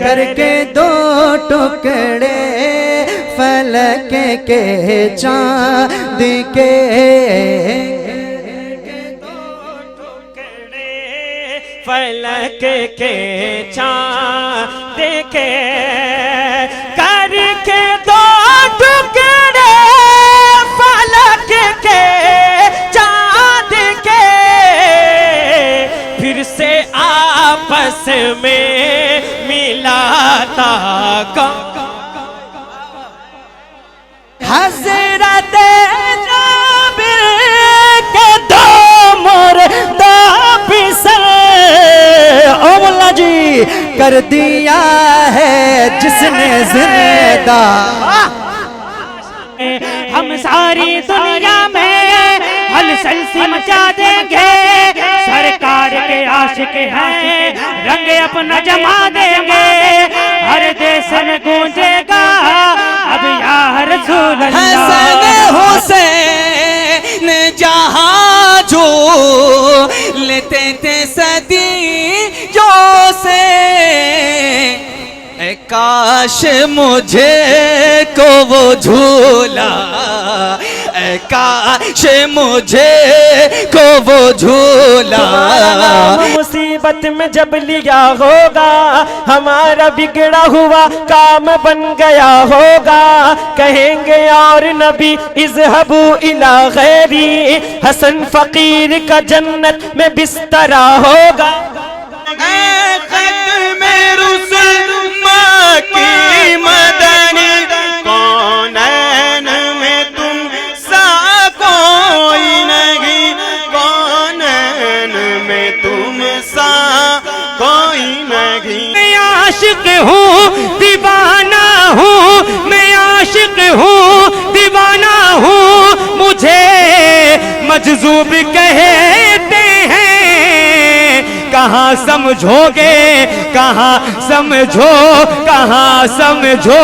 करके दो टुकड़े फलक के चांद के, फलक के चांद के, करके दो टुकड़े फलक के चांद के, फिर से आपस में मिलाता कौन। हज़रत जाबिर के दो मुर्दा फिसल ओ मुल्ला जी कर दिया है जिसने जिंदा। हम सारी दुनिया में हलचल सी मचा देंगे, सरकार के आशिक हैं रंग अपना जमा देंगे, हर देश में गूंजेगा अब या रसूल अल्लाह। हसन हुसैन जहाँ जो लेते थे सदी जो से, काश मुझे को वो झूला, काश मुझे को वो झूला। मुसीबत में जब लिया होगा, हमारा बिगड़ा हुआ काम बन गया होगा, कहेंगे और नबी इज़हबू इला गैरी, हसन फकीर का जन्नत में बिस्तरा होगा। की मदनी कौनैन में तुम सा कोई नहीं, कौनैन में तुम सा कोई नहीं। मैं आशिक हूँ दीवाना हूँ, मैं आशिक हूँ दीवाना हूँ, मुझे मजजूब कहते हैं। कहाँ समझोगे कहाँ समझो, कहाँ समझो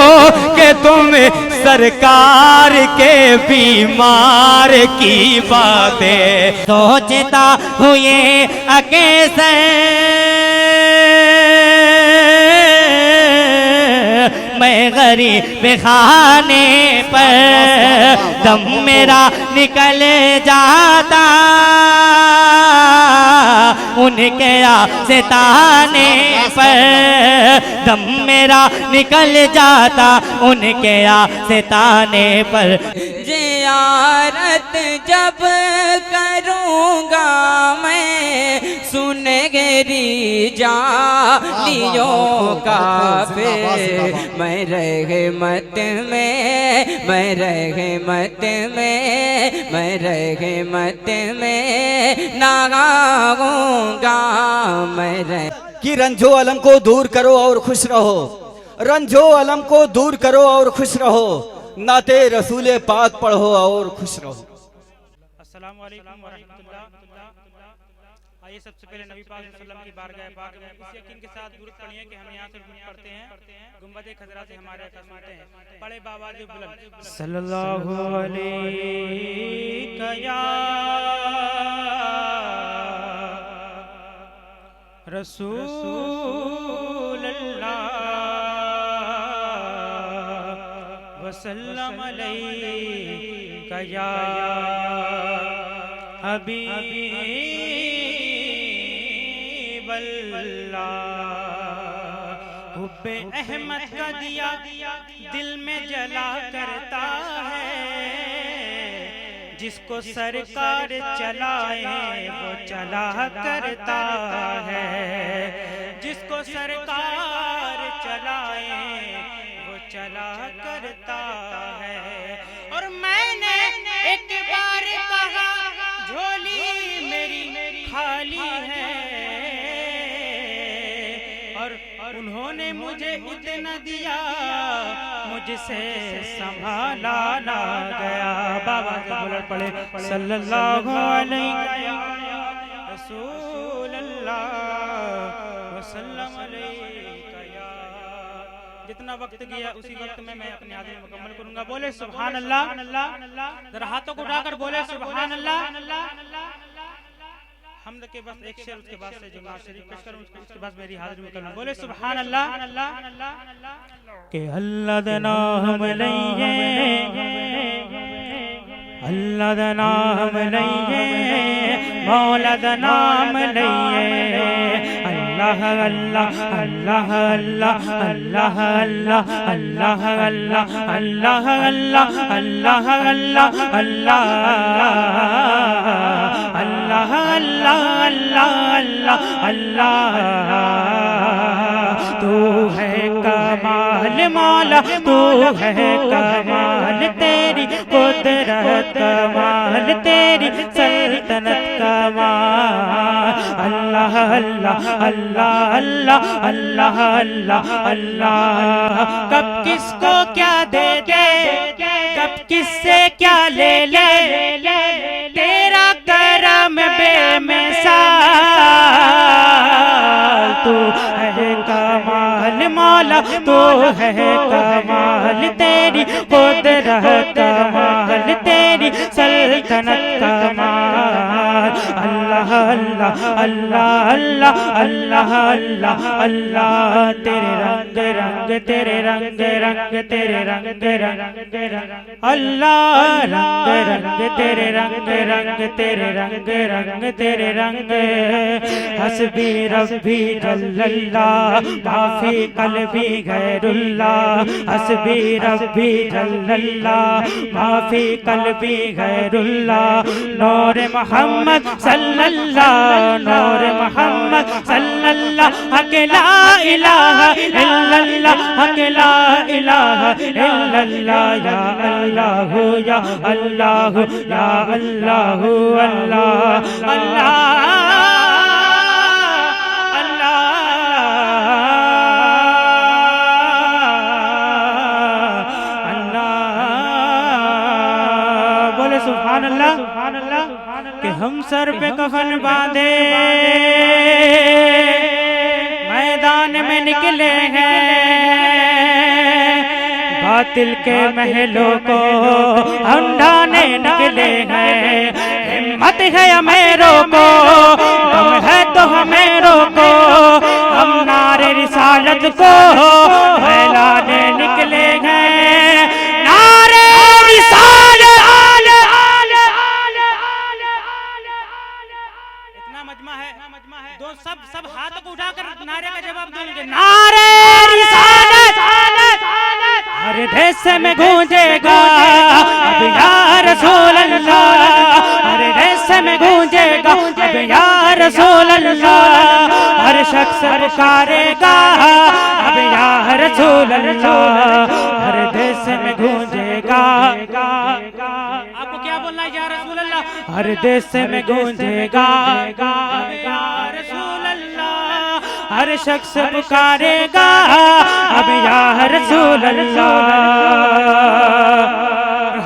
कि तुम सरकार के बीमार की बातें सोचता हुए अकेसे मैं गरीब खाने पर दम मेरा निकल जाता, उनके आस्ताने पर दम मेरा निकल जाता, उनके आस्ताने पर। ज़ियारत जब करूँगा मैं सुनहरी जालियों का, फिर मैं रहमत में, मैं रहमत में, मैं रहमत में नहाऊंगा मैं। कि रंजो अलम को दूर करो और खुश रहो, रंजो अलम को दूर करो और खुश रहो, नाते रसूले पाक पढ़ो और खुश रहो। अस्सलाम वालेकुम व रहमतुल्लाह। आइए सबसे पहले नबी पाक सल्लल्लाहु अलैहि वसल्लम की बारगाह पाक में इस यकीन के साथ दुरूद पढ़िए कि हम यहाँ से दुरूद पढ़ते हैं, गुंबद खजरा से हमारे आका सुनते हैं। बड़े बावाज़ बुलंद सल्लल्लाहु अलैहि या रसूल अल्लाह वसल्लम अलैका या हबीब अल्लाह। हुब्बे अहमद का दिया दिल में जला करता है, जिसको सरकार चलाए वो चला करता है, जिसको सरकार चलाए वो चला करता है। और मैंने एक बार कहा झोली मेरी खाली है, और उन्होंने मुझे इतना दिया मुझसे संभाला ना गया। बाबा से बुलंद पड़े सल्लल्लाहु अलैहि रसूल अल्लाह वसल्लम अलैका या। जितना वक्त गया उसी वक्त में मैं अपनी हाजिरी मुकम्मल करूंगा। बोले सुभान अल्लाह। जरा हाथों को उठाकर बोले सुभान अल्लाह। हमद के बस एक शेर, उसके बाद से जो नात शरीफ पेश करूं, उसके बाद मेरी हाजिरी में करना। बोले सुभान अल्लाह। के अल्लाह दा नाम लइए, अल्लाह दा नाम लइए, मौला दा नाम लइए, अल्लाह अल्लाह अल्लाह अल्लाह अल्लाह अल्लाह अल्लाह अल्लाह अल्लाह अल्लाह अल्लाह अल्लाह अल्लाह अल्लाह अल्लाह अल्लाह अल्लाह। तू है कमाल मौला, तू है कमाल, तेरी कुदरत कमाल, तेरी सल्तनत कमाल। अल्लाह अल्लाह अल्लाह अल्लाह अल्लाह अल्लाह अल्लाह। कब किसको क्या दे दे, कब किससे क्या ले ले, तेरा करम बेमिसाल। तू है कमाल मौला, तू है कमाल, तेरी कुदरत कमाल, तेरी सल्तनत कमाल। अल्लाह अल्लाह अल्लाह अल्लाह अल्लाह अल्लाह अल्लाह। तेरे रंग रंग, तेरे रंग रंग, तेरे रंग रंग अल्लाह, रंग रंग तेरे रंग रंग, तेरे रंग रंग, तेरे रंग। हस्बी रब्बी जल्लल्लाह, माफी कल्बी गैरुल्लाह, हस्बी रब्बी जल्लल्लाह, माफी कल्बी गैरुल्लाह। नूर मोहम्मद सल्लल्लाह, नूर मोहम्मद सल्लल्लाह, हक ला इलाहा इल्लल्लाह, हक ला इलाहा इल्लल्लाह। या अल्लाह या अल्लाह या अल्लाह अल्लाह अल्लाह अल्लाह। बोले सुभान अल्लाह। कि हम सर पे कफन बांधे मैदान में निकले हैं, बातिल के महलों को अंडाने निकले हैं। हिम्मत है अमेरों को, दम है तो हमें रोको, हम नारे रिसालत को फैलाने निकले हैं। नारे रिसालत। इतना मजमा है, दो सब हाथ को उठाकर नारे का जवाब देंगे। नारे रिसालत हर देश में गूंजेगा अब या रसूल अल्लाह, हर देश में गूंजेगा अब या रसूल अल्लाह। हर शख्स पुकारेगा अब या रसूल अल्लाह, हर देश में गूंजेगा। आपको क्या बोलना है या रसूल अल्लाह? हर देश में गूंजेगा या रसूल अल्लाह, हर शख्स पुकारेगा अब या रसूल अल्लाह।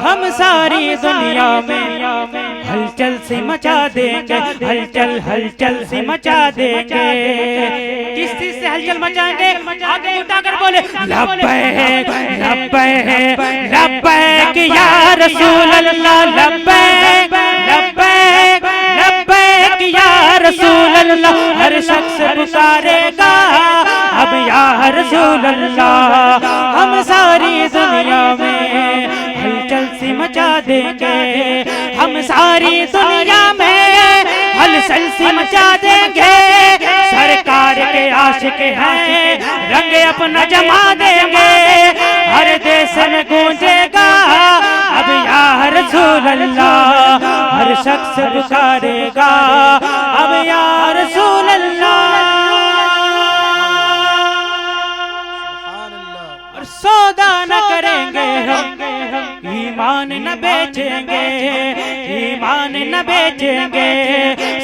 हम सारी दुनिया में हलचल सी मचा देंगे, हलचल हलचल सी मचा देंगे। किस चीज से हलचल मचाएंगे? आगे उठाकर बोले लब्बैक लब्बैक लब्बैक या रसूल अल्लाह, लब्बैक लब्बैक लब्बैक या रसूल अल्लाह। हर शख्स पुकारेगा अब या रसूल अल्लाह। हम सारी दुनिया में हलचल सी मचा देंगे, हम सारी दुनिया में हलचल सी मचा देंगे। सरकार के आशिक हैं, रंग अपना जमा देंगे। हर देश में गूंजेगा अब या रसूल अल्लाह, हर शख्स पुकारेगा अब या रसूल अल्लाह। और सौदा न करेंगे हम, ईमान न बेचेंगे, ईमान न बेचेंगे।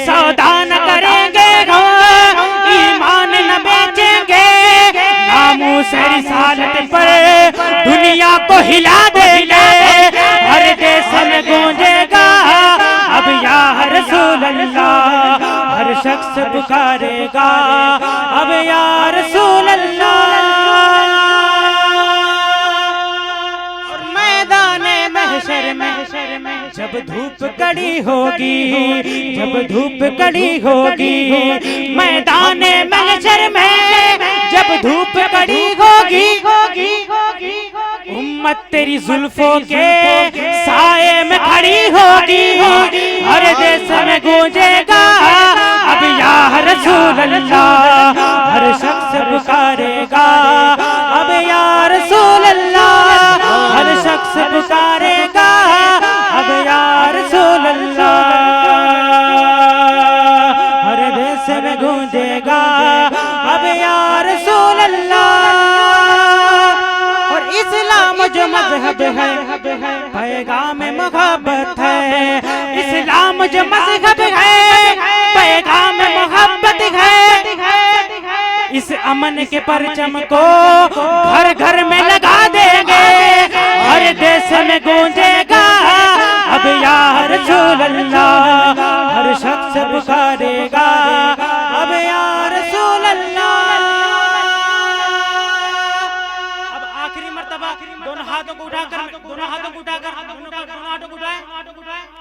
सौदा न करेंगे हम, ईमान न बेचेंगे। नामूस रिसालत पर दुनिया को हिला देंगे। हर देश में गूंजेगा अब या रसूल अल्लाह, हर शख्स पुकारेगा अब या रसूल अल्लाह। और मैदान महशर में जब धूप कड़ी होगी, जब धूप कड़ी होगी, मैदान महशर में जब धूप कड़ी होगी, उम्मत तेरी जुल्फों के साए में खड़ी होगी, हर देश में गूंजेगा अब या रसूल अल्लाह, हर शख्स पुकारेगा अब या रसूल अल्लाह, हर शख्स पुकारेगा अब या रसूल अल्लाह, हर देश में गूंजेगा अब या रसूल अल्लाह। और इस्लाम जो मजहब है पैगाम मोहब्बत है, इस्लाम जो मजहब है पैगाम मोहब्बत है, इस अमन के परचम को घर घर में लगा देंगे, हर देश में गूंजेगा अब या रसूल अल्लाह, हर शख्स पुकारेगा अब या रसूल अल्लाह। अब आखिरी मर्तबा दोनों हाथों को उठाकर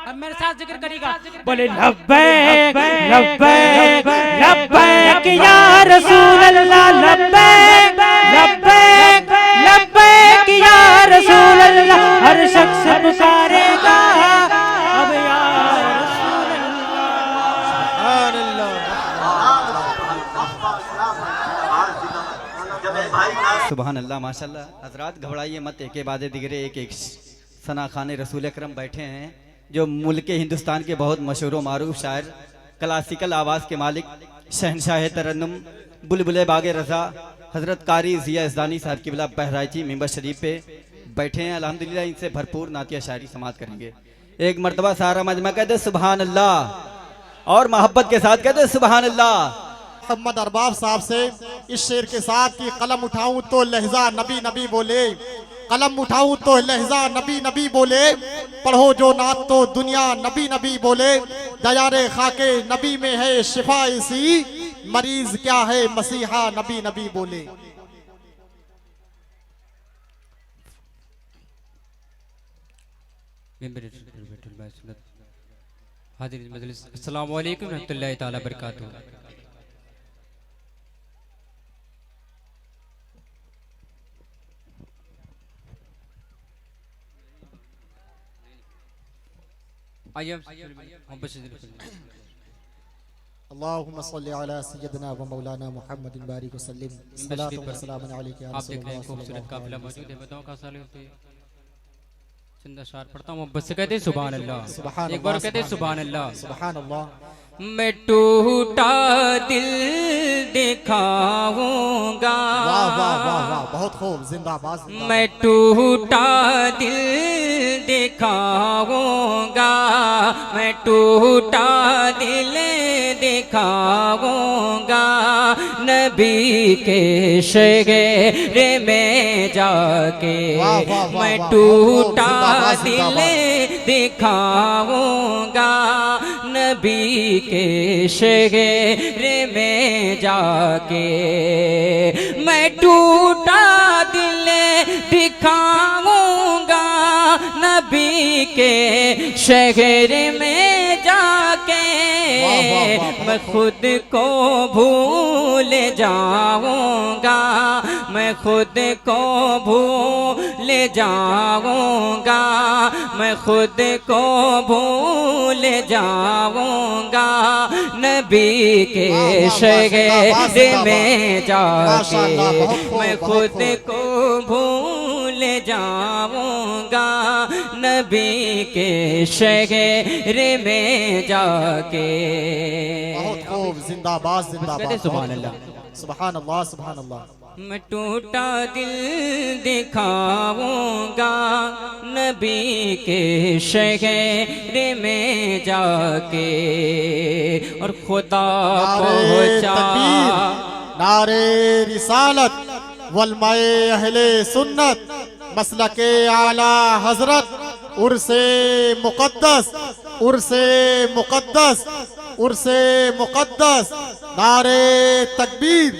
अब मेरे साथ जिक्र करेगा, बोले लब्बैक लब्बैक लब्बैक या रसूल अल्लाह, लब्बैक लब्बैक लब्बैक या रसूल अल्लाह, हर शख्स पुकारेगा अब या रसूल अल्लाह। सुभान अल्लाह, माशाल्लाह। हजरात घबराइए मत, एक के बाद दिगरे एक एक सना खान रसूल अकरम बैठे हैं, जो मुल्क हिंदुस्तान के बहुत मशहूर मारूफ शायर, क्लासिकल आवाज़ के मालिक, शहनशाह तरन्नुम, बुलबुले बागे रज़ा, हज़रत कारी ज़िया इज़दानी साहब की बिला बहराइची मिंबर शरीफ पे बैठे हैं। अल्हम्दुलिल्लाह इनसे भरपूर नातिया शायरी समात करेंगे। एक मरतबा सारा मजमा कहते सुभान अल्लाह, और मोहब्बत के साथ कहते सुभान अल्लाह। मोहम्मद अरबाब साहब से इस शेर के साथ कि कलम उठाऊं तो लहजा नबी नबी बोले, कलम उठाऊं तो लहजा नबी नबी बोले, पढ़ो जो नात तो दुनिया नबी नबी बोले, दयारे खाके नबी में है शिफा इसी, मरीज क्या है मसीहा नबी नबी बोले। अस्सलाम वालेकुम रहमतुल्लाहि ताला बरकातहू। अल्लाहुम्मा सल्ली अला सय्यदना व मौलाना मुहम्मद बारिक वसल्लिम, सल्लल्लाहु अलैहि वसल्लम अलैहि या आप देख रहे हैं खूबसूरत काफिला मौजूद है, बताओ का साले होते हैं। चंदा शार पढ़ता हूँ, बस कहते सुभान अल्लाह, एक बार कहते सुभान अल्लाह। सुभान अल्लाह। मैं टूटा दिल दिखाऊंगा, वाह वाह वाह वाह, बहुत खूब, जिंदाबाद। मैं टूटा दिल दिखाऊंगा, मैं टूटा दिल दिखाऊंगा, नबी के शहर में जाके मैं टूटा दिल दिखाऊंगा, नबी के शहर में जाके मैं टूटा दिल दिखाऊंगा, नबी के शहर में जाके मैं खुद को भूल जाऊंगा, मैं खुद को भूल जाऊंगा, मैं खुद को भूल जाऊंगा, नबी के शहर में जाके मैं खुद को भूल जाऊंगा, नबी के शहर में जाके। बहुत खूब, जिंदाबाद जिंदाबाद। सुभान अल्लाह, सुभान अल्लाह, सुभान अल्लाह। मैं टूटा दिल दिखाऊंगा, नबी के शहर में जाके, और खुदा पहुंचा। नारे रिसालत वलमाए अहले सुन्नत, मसलके आला हजरत, उर्से मुकद्दस, उर्से मुकद्दस, उर्से मुकद्दस, नारे तकबीर,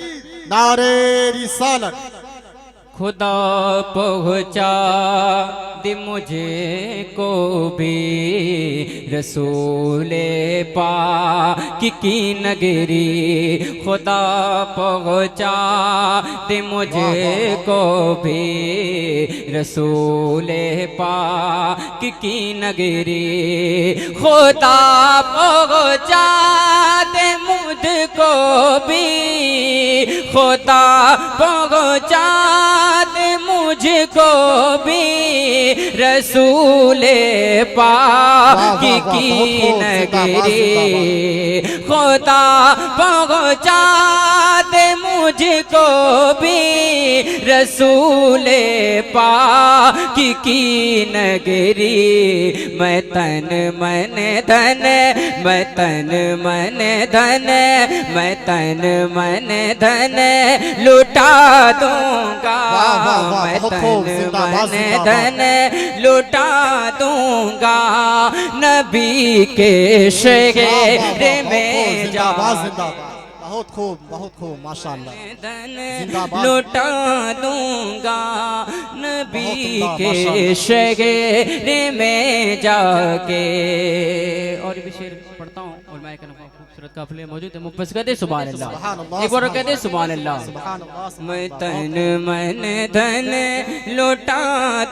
नारे रिसालत। खुदा पहुँचा दे मुझे को भी रसूले पाक की नगरी। खुदा पहुँचा दे मुझे को भी रसूले पाक की नगरी। खुदा पहुँचा दे मुझको भी, खुदा पहुँचा दे मुझको भी रसूले पाक की नगरी। खुदा पहुँचा दे मुझको भी रसूले पाक की नगरी। मैं तन मन धन, मैं तन मन धन, मैं तन मन धन लुटा दूंगा। मैं तन मन धन लुटा दूंगा नबी के शहर में जा। बहुत खूब माशाअल्लाह। धन लुटा दूंगा नबी के शहर में जाके। और भी शेर पढ़ता हूँ और मैं कहूँगा खूबसूरत काफिले मौजूद है। मुबस कहते सुभान अल्लाह, एक बार कहते सुभान अल्लाह। मैं तन मन धन लुटा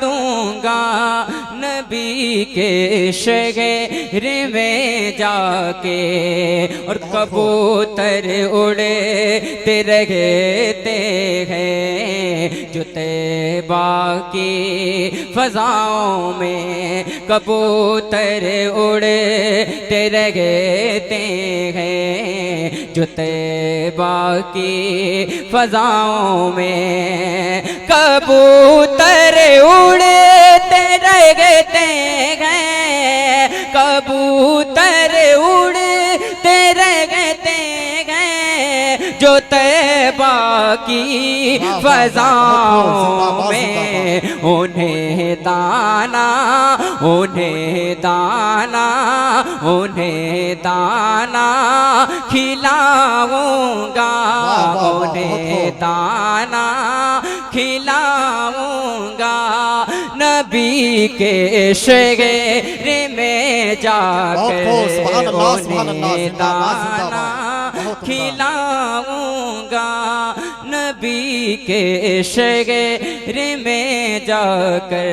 दूंगा नबी के शहर में जाके। और कबूतर उड़ते रहते हैं जो तैबा की फजाओं में। कबूतर उड़ते रहते हैं जो तैबा की फजाओं में। कबूतर उड़ते रहते हैं, कबूतर उड़ते रहते हैं जो तैबा की फजाओं में। उन्हें दाना, उन्हें दाना, उन्हें दाना खिलाऊंगा। उन्हें दाना खिलाऊंगा नबी के शहर में जाकर। उन्हें दाना खिलाऊंगा नबी के शहर में जाकर।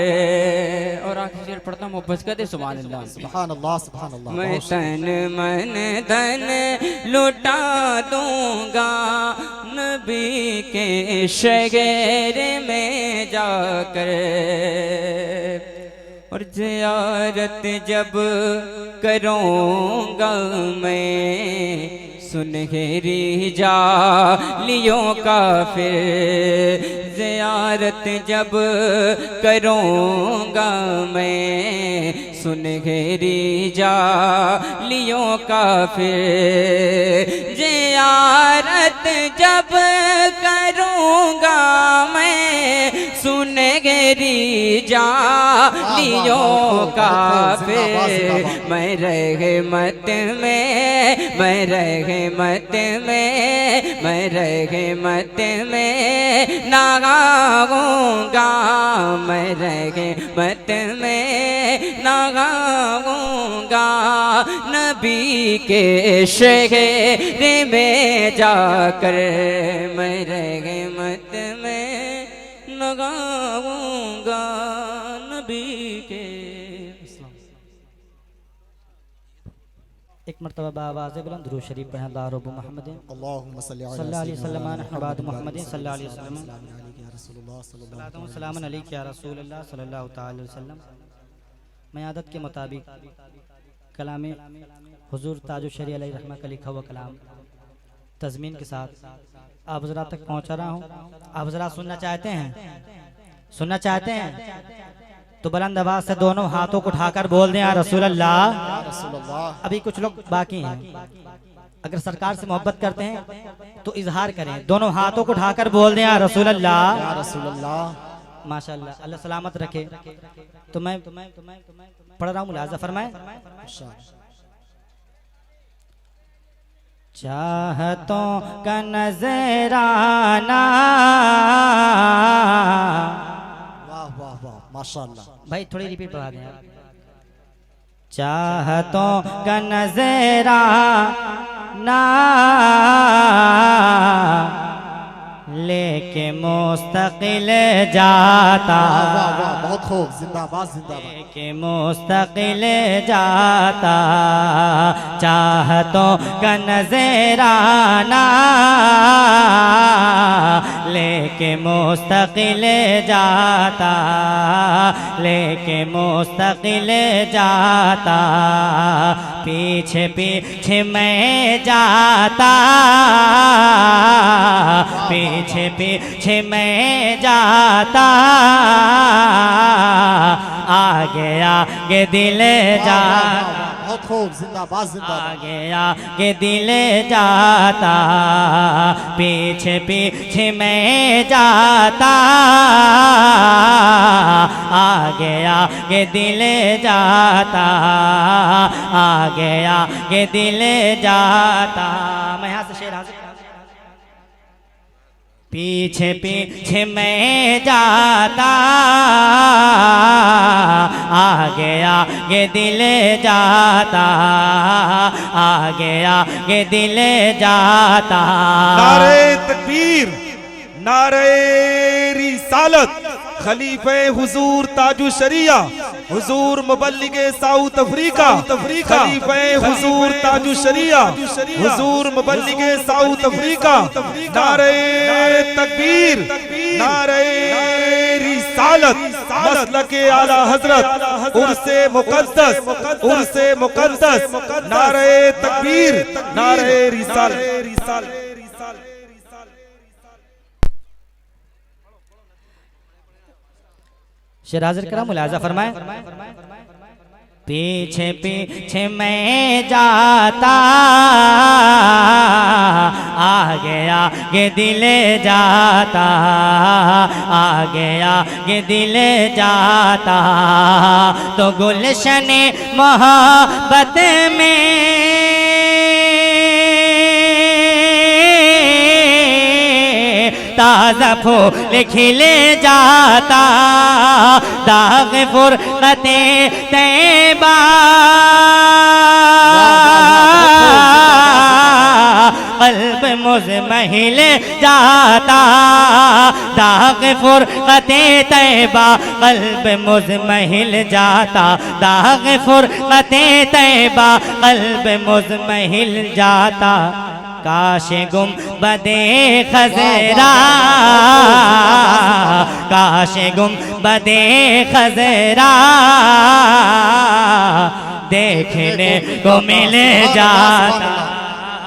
और आखिर शेर पढ़ता हूँ मुबस कहते सुभान अल्लाह। सुभान अल्लाह, सुभान अल्लाह। मैं तन मन धन लुटा दूंगा नबी के शहर में जाकर। और ज़ियारत जब करूँगा मैं सुनहरी जालियों का फिर। ज़ियारत जब करूँगा मैं सुनहरी जालियों का फिर। ज़ियारत जब करूँगा मैं सुनहरी जालियों का फिर। मैं रहमत में, मैं रहमत में, मैं रहमत में नहाऊंगा। मैं रहमत में नहाऊंगा नबी के शहर में जाकर। मैं रहमत में नहाऊंगा नबी के। एक मरतबा बावाज़ बुलंद दुरूद शरीफ पढ़ें। दारुब मोहम्मद अल्लाहुम्मा सल्लल्लाहु अलैहि वसल्लम नहबाद मोहम्मद सल्लल्लाहु अलैहि वसल्लम सलाम अलैका या रसूलल्लाह सल्लल्लाहु तआला अलैहि वसल्लम। मैं आदत के मुताबिक कलाम हुजूर ताजुल शरीय अलैहि रहमा का लिखा हुआ कलाम तज़मीन के साथ आप हज़रात तक पहुँचा रहा हूँ। आप हज़रात सुनना चाहते हैं, सुनना चाहते हैं तो बुलंद आवाज से दोनों हाथों को उठाकर बोल दें या रसूल अल्लाह। अभी कुछ लोग बाकी हैं, अगर सरकार से मोहब्बत करते हैं तो इजहार करें, दोनों हाथों को उठाकर बोल दें या रसूल अल्लाह। माशाअल्लाह, अल्लाह सलामत रखे। तो मैं पढ़ रहा हूँ, मुलाजा फरमाए। चाहतों का नजराना माशाअल्लाह। भाई थोड़ी रिपीट बढ़ा दें आप। चाहतों का नजराना लेके मुस्तकिल जाता, वाह वाह वाह, बहुत खूब, जिंदाबाद जिंदाबाद। लेके मुस्तकिल जाता, चाहतों का नजराना लेके मुस्तकिल जाता, लेके मुस्तकिल जाता, पीछे पीछे मैं जाता, पीछे पीछे मैं जाता, आगे आगे दिल जाता, बहुत खूब, जिंदाबाद जिंदाबाद। आगे आगे दिल जाता, पीछे पीछे मैं जाता, आगे आगे दिल जाता, आगे आगे दिल जाता। मैं यहाँ से शेर हाजिर। पीछे पीछे मैं जाता, आगे आगे दिल जाता, आगे आगे दिल जाता। नारे तकबीर, नारे रिसालत, खलीफे हुजूर ताजु शरिया, हुजूर मुबल्लिगे साउथ अफ्रीका, खलीफे हुजूर ताजु शरिया, हुजूर मुबल्लिगे साउथ अफ्रीका। नारे तकबीर, नारे रिसालत, मसलके आला हजरत, उर्से मुकद्दस, उर्से मुकद्दस। नारे तकबीर, नारे रिसालत। शेर हाजिर करा, मुलाजा फरमाए। पीछे पीछे मैं जाता, आगे आगे दिल जाता, आगे आगे दिल जाता, तो गुलशन मोहब्बत में ताज़ा फूल खिले जाता, दाग फुरकते तैबा कल्ब मुज़महिल जाता, दाग फुरकते तैबा कल्ब मुज़महिल जाता, दाग फुरकते तैबा कल्ब मुज़महिल जाता। काश गुंबदे खज़रा, काश गुंबदे खज़रा देखने को मिल जाता,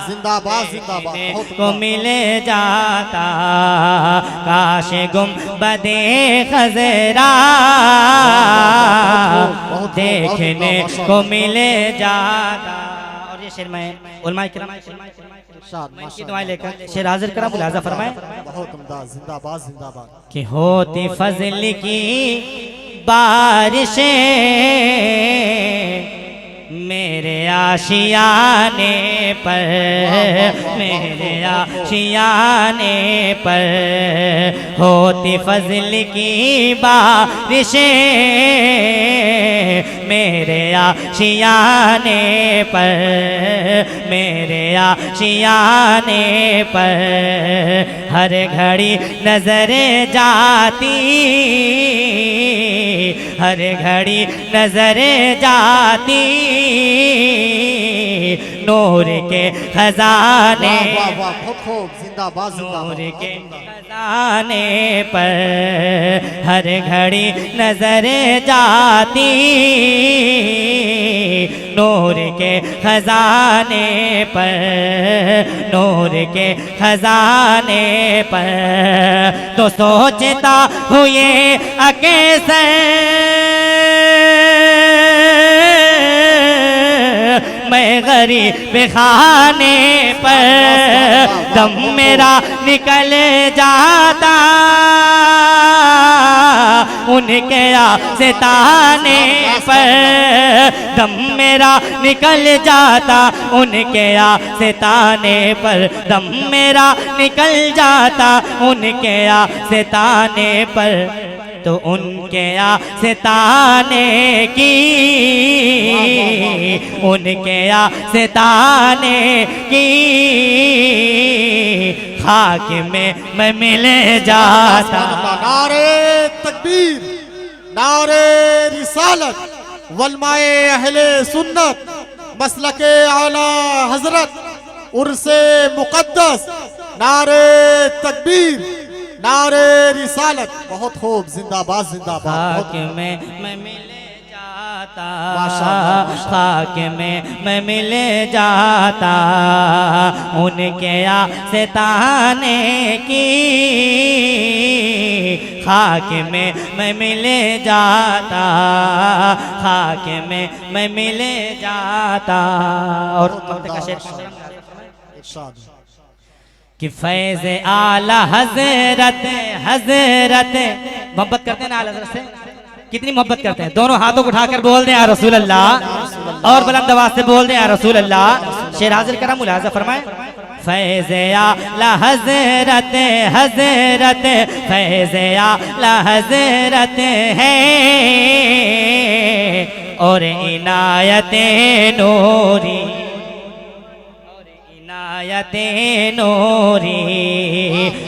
जिंदाबाद जिंदाबाद, देखने बहुत को मिल जाता, काश गुंबदे खज़रा देखने को मिल जाता। और ये शेर में उलमाए किराम की दुआएं लेकर शेर हाजिर करा, मुलाजा फरमाए। बहुत उम्दा, जिंदाबाद जिंदाबाद। कि होती फजल की बारिशें मेरे आशियाने पर, मेरे आशियाने पर होती फजल की बारिशें मेरे आशियाने पर, मेरे आशियाने पर हर घड़ी नजर जाती, हर घड़ी नजर जाती नूर के खजाने, वाह वाह वाह, बहुत खूब, जिंदाबाद नूर जिंदाबाद। के खजाने पर हर घड़ी नजर जाती, नूर के खजाने पर, नूर के खजाने पर तो सोचता हुए अकेसर मैं गरीब खाने पर दम मेरा निकल जाता, उनके आस्ताने पर दम मेरा निकल जाता, उनके आस्ताने पर दम मेरा निकल जाता, उनके आस्ताने पर तो उनके आस्ताने की, उनके आस्ताने की खाक में मैं मिल जाता। नारे तकबीर, नारे रिसालत, वलमाए अहले सुन्नत, मसलके आला हजरत, उर्से मुकद्दस, नारे तकबीर, नारे रिसालत। बहुत खूब, जिंदाबाद जिंदाबाद। खाक में मैं मिल जाता, माशाअल्लाह। खाक में मैं मिल जाता, उनके आस्ताने की खाक में मैं मिल जाता, खाक में मैं मिल जाता। और मक्ते का शेर इरशाद। कि फैज़ आला हजरत, हजरत मोहब्बत करते हैं ना आला हजरत से, कितनी मोहब्बत करते हैं। दोनों हाथों को उठाकर बोल दें या रसूल अल्लाह, और बुलंद आवाज से बोल दें या रसूल अल्लाह। शेर हाजिर करा, मुलाजा फरमाए। फैज़ आला हजरत, हजरत फैज़ आला हजरत है, और इनायत नूरी, इनायत नूरी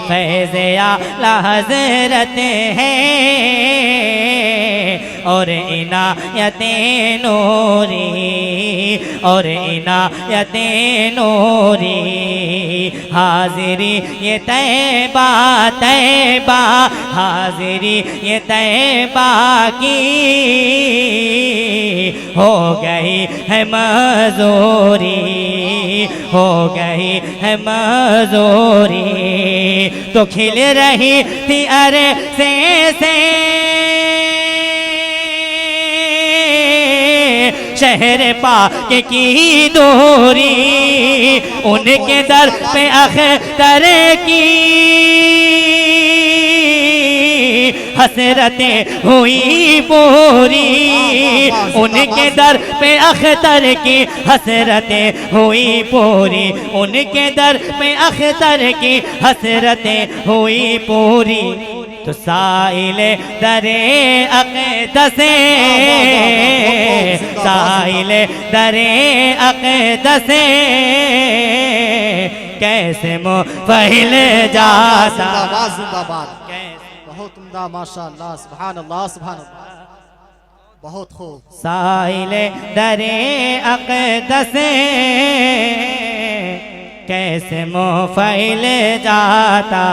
फैज़ आला हजरत है, और इनायत नूरी, और इनायत नूरी। हाजिरी ये तैबा, तैबा हाजिरी ये तैबा की हो गई है मजूरी, हो गई है मजूरी। तो खिल रही थी अरे से शहर पाक की दूरी, उनके दर पे अख्तर की हसरतें हुई पूरी, उनके दर पे अख्तर की हसरतें हुई पूरी, उनके दर पे अख्तर की हसरतें हुई पूरी। तो साइले दरे अक़दसे, साइले दरे अक़दसे कैसे मुफ़हिल जाता। जिंदाबाद जिंदाबाद। बहुत उम्दा, माशाअल्लाह, सुभान अल्लाह, सुभान अल्लाह। बहुत खूब। साइले दरे अक़दसे कैसे मुफ़हिल जाता,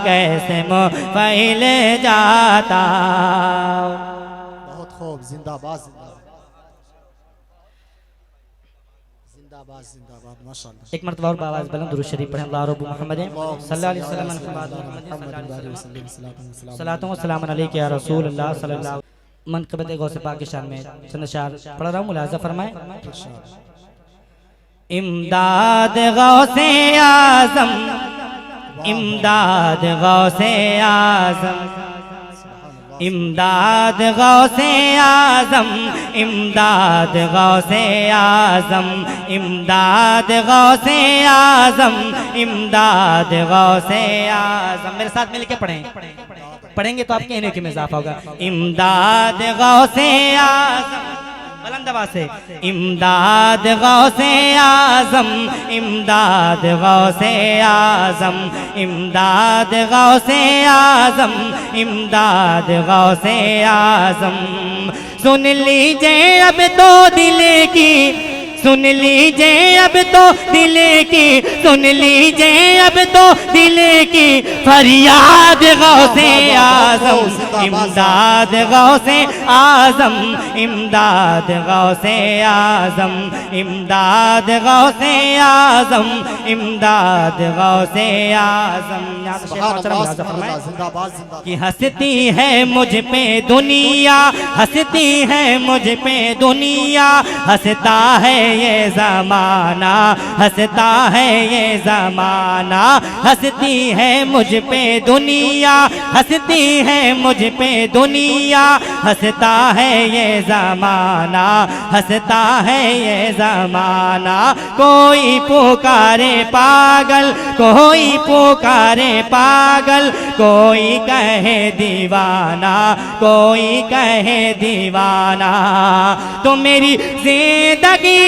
कैसे मुफ़हिल जाता। बहुत खूब, जिंदाबाद जिंदाबाद, जिंदाबाद जिंदाबाद, माशाअल्लाह। एक मरतबा और आवाज़ बुलंद दुरूद शरीफ पढ़ें। अल्लाह रब्बु मुहम्मद सल्लल्लाहु अलैहि वसल्लम सलातो व सलाम अलैका या रसूल अल्लाह सल्लल्लाहु। मनक़बत गौसे पाक की शान में चंद अशआर पढ़ रहा हूँ, मुलाज़ा फरमाएं। इमदाद गौसे आज़म, इमदाद गौसे आज़म, इमदाद गौसे आज़म, इमदाद गौसे आज़म, इमदाद गौसे आज़म, इमदाद गौसे आज़म। मेरे साथ मिलके पढ़ें, पढ़ेंगे तो आपके इन्हीं में इजाफा होगा। इमदाद गौसे आज़म, बुलंद आवाज़ से। इमदाद गौसे आज़म, इमदाद गौसे आज़म, इमदाद गौसे आज़म, इमदाद गौसे आज़म। सुन लीजिए अब तो दिल की, सुन लीजिए अब तो दिल की, सुन लीजिए अब तो दिल की फरियाद गौसे आज़म, इमदाद गौसे आज़म, इमदाद गौसे आज़म, इमदाद गौसे आज़म, इमदाद गौसे आज़म। जिंदाबाद जिंदाबाद। कि हंसती है मुझ पे दुनिया, हंसती है मुझ पे दुनिया, हंसता है ये ज़माना, हंसता है ये ज़माना, हंसती है मुझ पे दुनिया, हंसती है मुझ पे दुनिया, हंसता है ये ज़माना, हंसता है ये ज़माना। कोई पुकारे पागल, कोई पुकारे पागल, कोई कहे दीवाना, कोई कहे दीवाना। तो मेरी जिंदगी,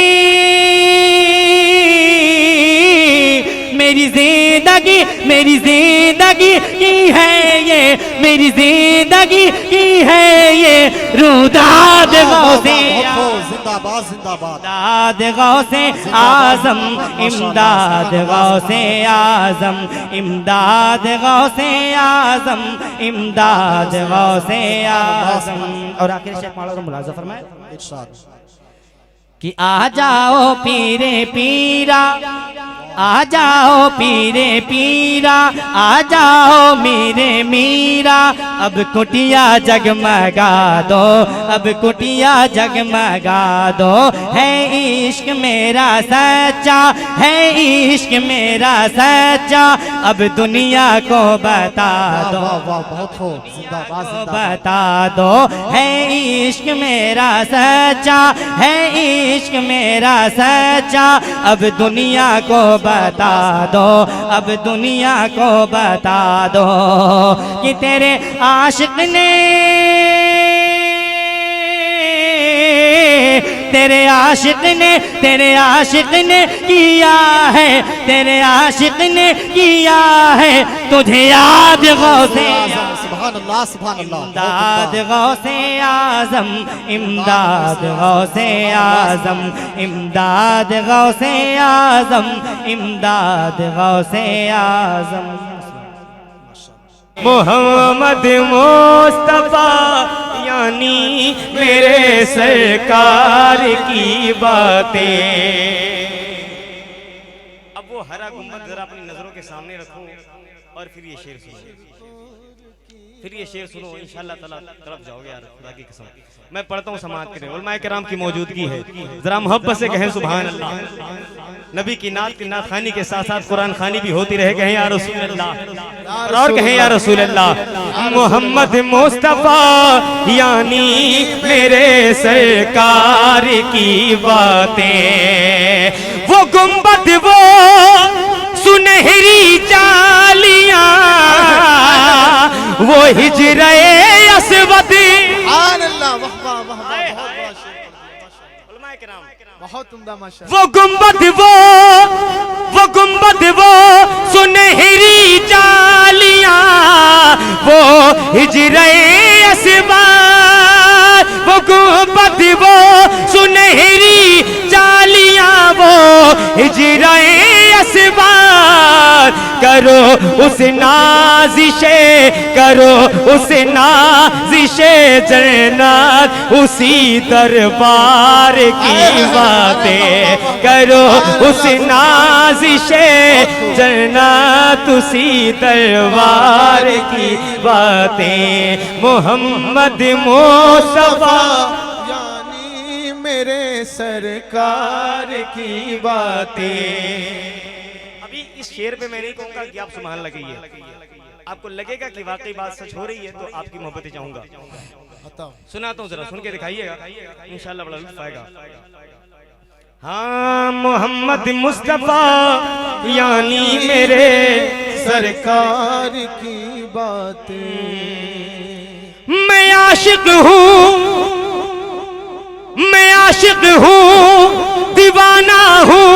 मेरी जिंदगी, मेरी जिंदगी की है ये, मेरी जिंदगी की है ये रुदाद गौसे जिंदाबाद जिंदाबाद। इमदाद गौसे आजम, इमदाद गौसे आजम, इमदाद गौसे आजम, इमदाद गौसे आजम। और आखिर शेख मौलाना मुलाजा फरमाए इरशाद कि आ जाओ पीरे पीरा, आ जाओ पीरे पीरा, आ जाओ मेरे मीरा, अब कुटिया जगमगा दो, अब कुटिया जगमगा दो। है इश्क मेरा सच्चा, है इश्क मेरा सच्चा, अब दुनिया को बता दो, वाह वाह बहुत हो, जिंदाबाद को जिंदाबाद। बता दो। है इश्क मेरा सच्चा, है इश्क मेरा सच्चा, अब दुनिया को बता दो, अब दुनिया को बता दो कि तेरे आशिक ने, तेरे आशिक ने, तेरे आशिक ने किया है, तेरे आशिक ने किया है तुझे याद गौसे सुभान अल्लाह सुभान अल्लाह। इमदाद गौसे आजम, इमदाद गौसे आजम, इमदाद गौसे आजम, इमदाद गौसे आजम। मोहम्मद मुस्तफा यानी मेरे सरकार की बातें। अब वो हरा गुंबद जरा अपनी नजरों के सामने रखो और फिर ये शेर सुनो, फिर ये शेर सुनो, इंशाअल्लाह ताला तरफ जाओगे यार, खुदा की कसम। मैं पढ़ता हूँ समाअत करें, उलमाए किराम की मौजूदगी है, जरा मोहब्बत से कहें सुभान अल्लाह। नबी की नात खानी के साथ साथ कुरान खानी भी होती रहे, कहें या रसूल अल्लाह, और कहें या रसूल अल्लाह। मोहम्मद मुस्तफा यानी मेरे सरकार की बातें, वो गुंबद वो सुनहरी जालियां, वो हिजरे असवद। बहुत उम्दा माशाअल्लाह। वो गुंबद वो गुंबद वो सुनहरी जालियां, वो हिजरे असवद, वो गुंबद वो सुनहरी जालियां, वो हिजरे असवद। करो उस नाजिशे, करो उस नाजिशे जन्नत, उसी दरबार की बातें। करो उस नाजिशे जन्नत, उसी दरबार की बातें। मोहम्मद मुस्तफा यानी मेरे सरकार की बातें। इस शेर पे मैं नहीं कहूंगा कि आप सुभान लगाइए, आपको लगेगा कि वाकई बात सच हो रही है तो आपकी मोहब्बतें चाहूंगा। सुनाता हूँ, जरा सुन के दिखाइएगा, इंशाल्लाह बड़ा लुत्फ आएगा। हाँ, मोहम्मद मुस्तफा यानी मेरे सरकार की बातें। मैं आशिक हूँ, मैं आशिक हूँ, दीवाना हूँ।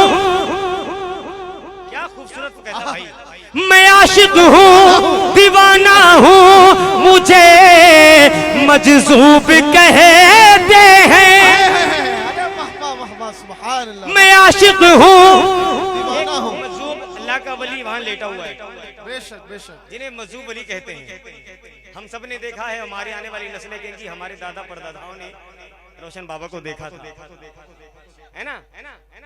मैं आशिक हूँ, दीवाना हूँ, मुझे मजज़ूब कहते हैं। मैं आशिक हूँ, मजज़ूब अल्लाह का वली वहाँ लेटा हुआ है, बेशक बेशक, जिन्हें मजज़ूब वली कहते हैं। हम सब ने देखा है, हमारे आने वाली नस्लें कहेंगी हमारे दादा परदादाओं ने रोशन बाबा को देखा था, है ना?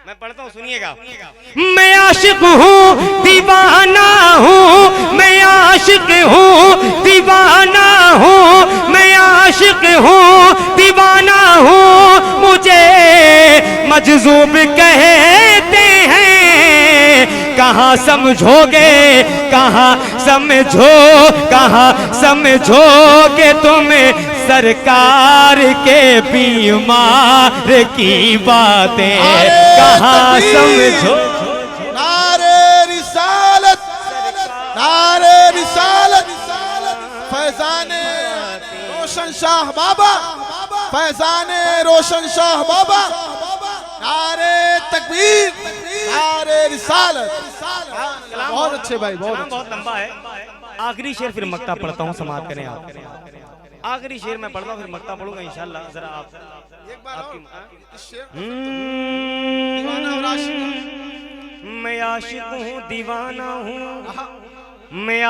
मैं पढ़ता हूँ, सुनिएगा। मैं आशिक हूँ, दीवाना हूँ, मैं आशिक हूँ, दीवाना हूँ, मैं आशिक हूँ, दीवाना हूँ, मुझे मजजूब कहते हैं। कहाँ समझोगे, कहाँ समझोगे तुम सरकार के बीमार की बातें, कहाँ समझो। नारे रिसालत, नारे रिसालत, फैजाने रोशन शाह बाबा, फैजाने रोशन शाह बाबा, नारे तकबीर, नारे रिसालत। बहुत अच्छे भाई, बहुत अच्छे। बहुत लंबा है। आखिरी शेर फिर मक्ता पढ़ता हूँ, समाप्त करें आप। आखिरी शेर मैं पढ़ता हूँ, फिर मक्ता पढ़ूंगा इंशाल्लाह। जरा आप मैं आशिक हूँ दीवाना हूँ, मैं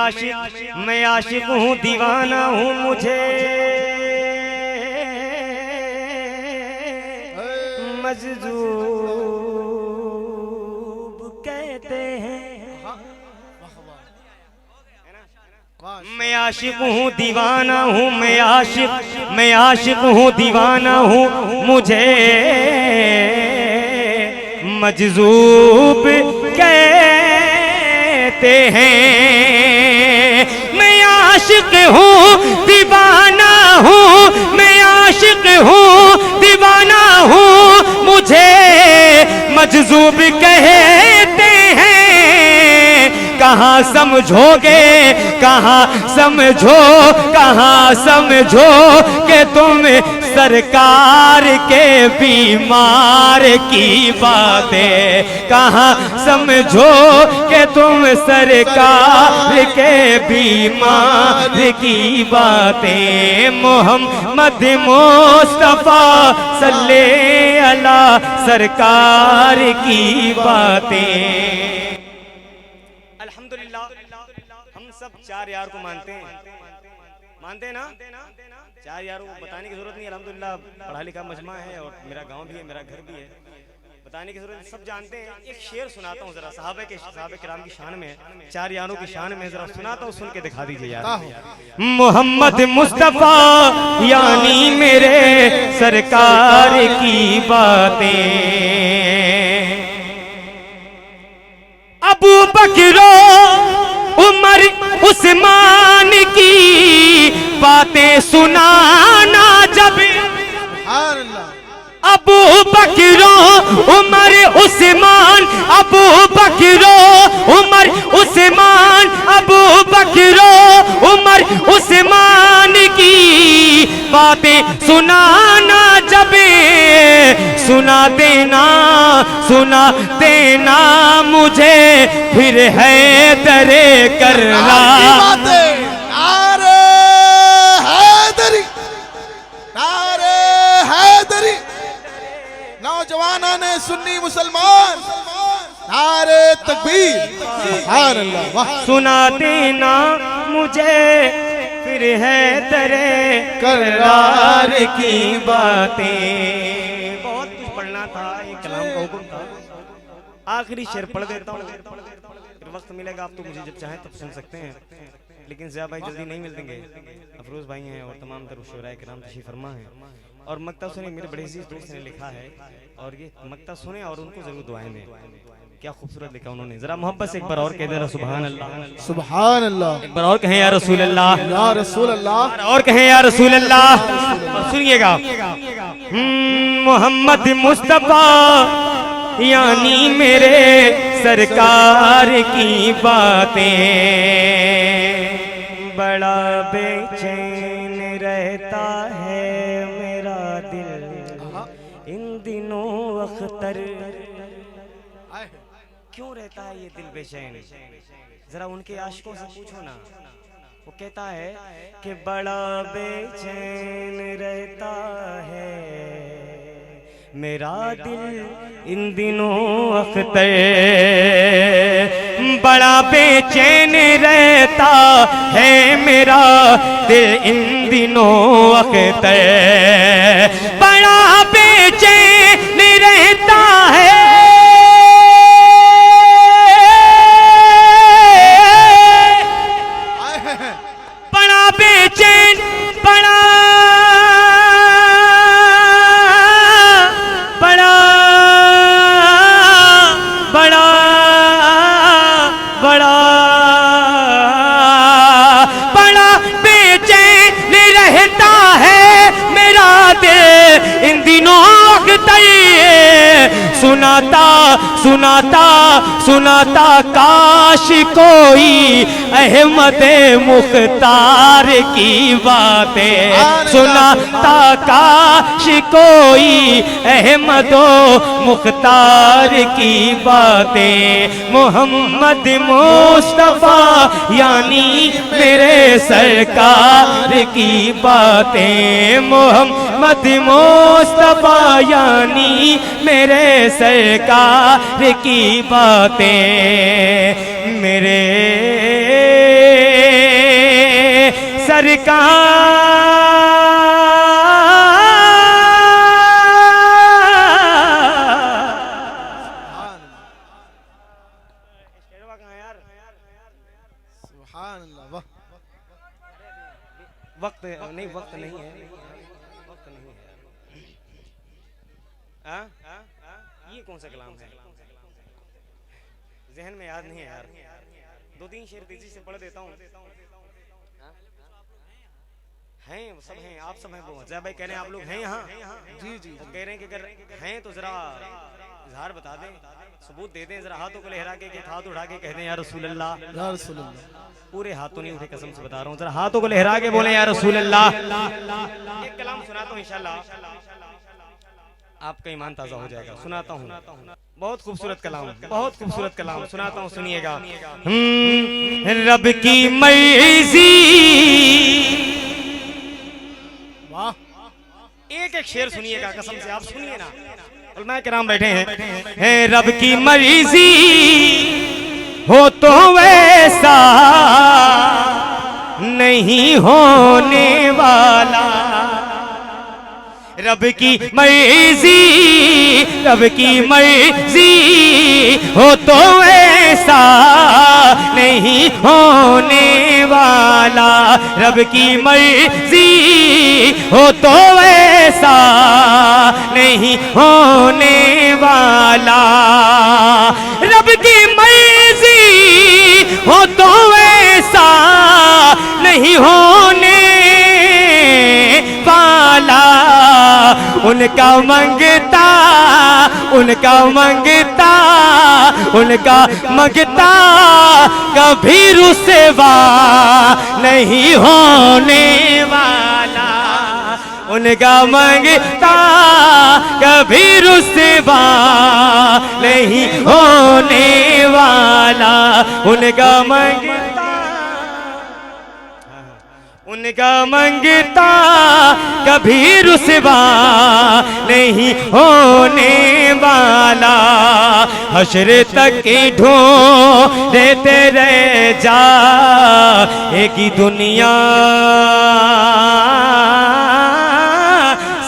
आशिक हूँ दीवाना हूँ, मुझे मजजूब कहते हैं। मैं आशिक हूँ दीवाना हूँ, मैं आशिक हूँ दीवाना हूँ, मुझे मजजूब कहते हैं। मैं आशिक हूँ दीवाना हूँ, मैं आशिक हूँ दीवाना हूँ, मुझे मजजूब कहते हैं। कहाँ समझोगे, कहाँ समझो कि तुम सरकार के बीमार की बातें, कहाँ समझो कि तुम सरकार के बीमार की बातें। मोहम्मद मुस्तफा सल्ले अला सरकार की बातें। अल्हम्दुलिल्लाह हम सब चार यार को मानते हैं ना। चार यारों को बताने की जरूरत नहीं। अल्हम्दुलिल्लाह पढ़ा लिखा मजमा है और मेरा गांव भी है, मेरा घर भी है, बताने की जरूरत सब जानते हैं। एक शेर सुनाता हूँ जरा, सहाबे किराम की शान में, चार यारों की शान में, जरा सुनाता हूँ, सुन के दिखा दीजिए यार। मोहम्मद मुस्तफा यानी मेरे सरकार की बातें, अबू बकर उमर उस्मान की बातें सुनाना जब, अबू बकर उमर उस्मान, अबू बकर उमर उस्मान, अबू बकर उमर उस्मान की बातें सुनाना जब, सुना देना मुझे फिर है दरे करना। नारे हैदरी, नारे हैदरी, नौजवाना ने सुन्नी मुसलमान, नारे तकबीर, सुभान अल्लाह। सुना देना मुझे फिर है तेरे करार की बातें। बहुत कुछ पढ़ना था, ये कलाम का हुक्म था। आखिरी शेर पढ़ देता हूँ, फिर वक्त मिलेगा आप तो मुझे जब चाहें तब सुन सकते हैं, लेकिन ज़िया भाई जल्दी नहीं मिलेंगे। अफरोज भाई हैं और तमाम तरह शुराए किराम तशरीफ फरमा है। और मक्ता सुने, मेरे बड़े अजीज दोस्त ने लिखा है, और ये मक्ता सुने और उनको जरूर दुआएं दें। क्या खूबसूरत लिखा उन्होंने, जरा मोहब्बत से एक बार और कह देना सुभान अल्लाह, सुभान अल्लाह। एक बार और कहें या रसूल अल्लाह, या रसूल अल्लाह, और कहें या रसूल अल्लाह। और सुनिएगा, मोहम्मद मुस्तफा यानी मेरे सरकार की बातें, बड़ा बेचैन रहता है मेरा दिल इन दिनों अख्तर। क्यों रहता है ये दिल बेचैन, जरा उनके आशिकों से पूछो ना। वो कहता है कि बड़ा बेचैन रहता है मेरा दिल इन दिनों अख्तर, बड़ा बेचैन रहता है मेरा दिल इन दिनों अख्तर, बड़ा बेचैन रहता है बेचैन, बड़ा कहता है मेरा दिल इन दिनों सुनाता सुनाता सुनाता काश कोई अहमद मुख्तार की बातें सुनाता काश कोई अहमदो मुख्तार की बातें मोहम्मद मुस्तफा यानी मेरे सरकार की बातें मोहम्मद मुस्तफा यानी मेरे सरकार की बातें मेरे वक्त नहीं वक्त नहीं है वक्त नहीं है ये कौन सा कलाम है जहन में याद नहीं है यार दो तीन शेर तेजी से पढ़ देता हूँ हैं सब हैं आप सब हैं वो जय भाई कह रहे हैं आप लोग हैं यहाँ जी जी तो कह रहे हैं कि अगर हैं तो जरा इजहार बता दें सबूत दे दें जरा हाथों को लहरा के हाथ उठा के कह दें या रसूल अल्लाह या रसूल अल्लाह पूरे हाथों नहीं उठे कसम से बता रहा हूँ जरा हाथों को लहरा के बोले या रसूल अल्लाह एक कलाम सुनाता हूँ इंशाल्लाह आपका ईमान ताजा हो जाएगा सुनाता हूँ बहुत खूबसूरत कलाम सुनाता हूँ सुनिएगा रब की मर्जी एक एक शेर सुनिएगा कसम से आप सुनिए ना उलमा किराम बैठे हैं रब की मर्जी हो तो वैसा नहीं होने वाला रब की मर्जी हो तो ऐसा नहीं होने वाला रब की मर्जी हो तो ऐसा नहीं होने वाला रब की मर्जी हो तो ऐसा नहीं होने वाला उनका मंगता कभी रुसवा नहीं होने वाला उनका मंगता कभी रुसवा नहीं होने वाला उनका मंगता कभी रुसवा नहीं होने वाला हश्र तक ढूंढते रह जा एक ही दुनिया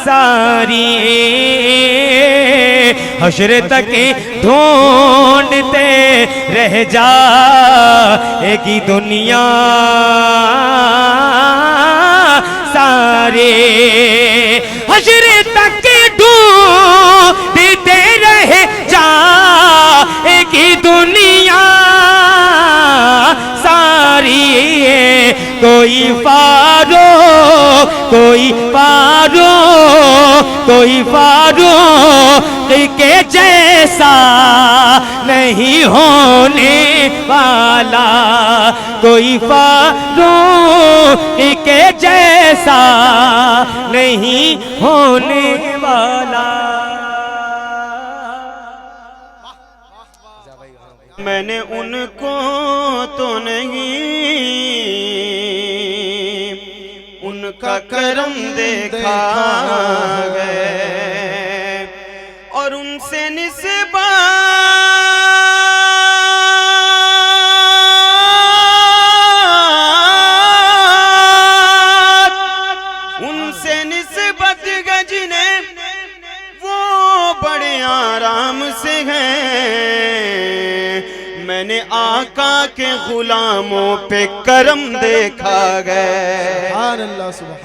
सारी हश्र तक ढूंढते रह जा एक ही दुनिया सारे हश्र तक ढूंढते रह जा एक ही दुनिया सारी कोई फारूक के जैसा नहीं होने वाला कोई फारूक के जैसा नहीं होने वाला मैंने उनको तो नहीं उनका करम देखा है और उनसे निस्बत गजने वो बड़े आराम से हैं मैंने आका के गुलामों पे करम देखा गया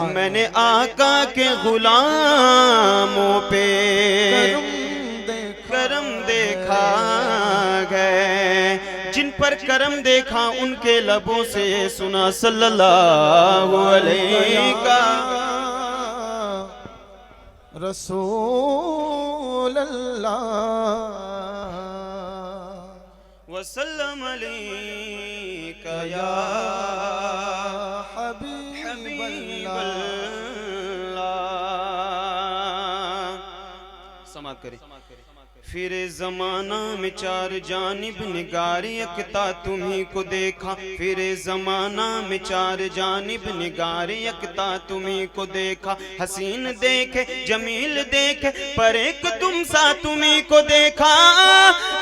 मैंने आका के गुलामों पे करम देखा गया जिन पर करम देखा उनके लबों से सुना सल्लल्लाहु अलैहि रसूल अल्लाह वसल्लम अलैका या हबीब अल्लाह। समाप्त करें। फिर जमाना में चार जानिब निगार यकता तुम्ही को देखा, फिर जमाना में चार जानिब निगार यकता तुम्ही को देखा। हसीन देखे जमील देखे पर एक तुम सा तुम्ही को देखा।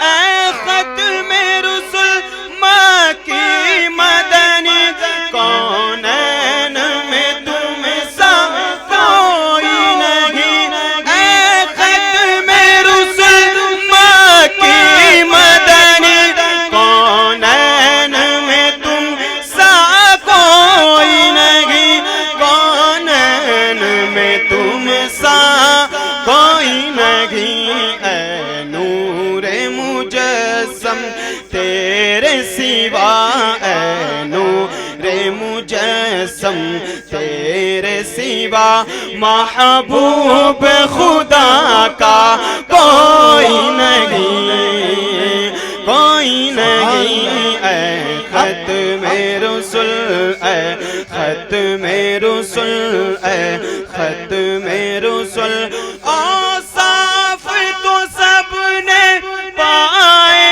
ऐ खत में रुसुल मक्की मदनी कौनैन में तुम सा कोई नहीं। ऐ खत में रुसुल मक्की मदनी कौनैन में तुम सा कोई नहीं। कौनैन में तुम सा कोई नहीं। ऐ नूरे मुजस्सम तेरे सिवा, ऐ नूरे मुजस्सम तेरे सिवा महबूब खुदा का कोई नहीं, कोई नहीं। ऐ खत में रुसुल, ऐ खत में रुसुल, ऐ खत में रुसुल। औसाफ तो सबने पाए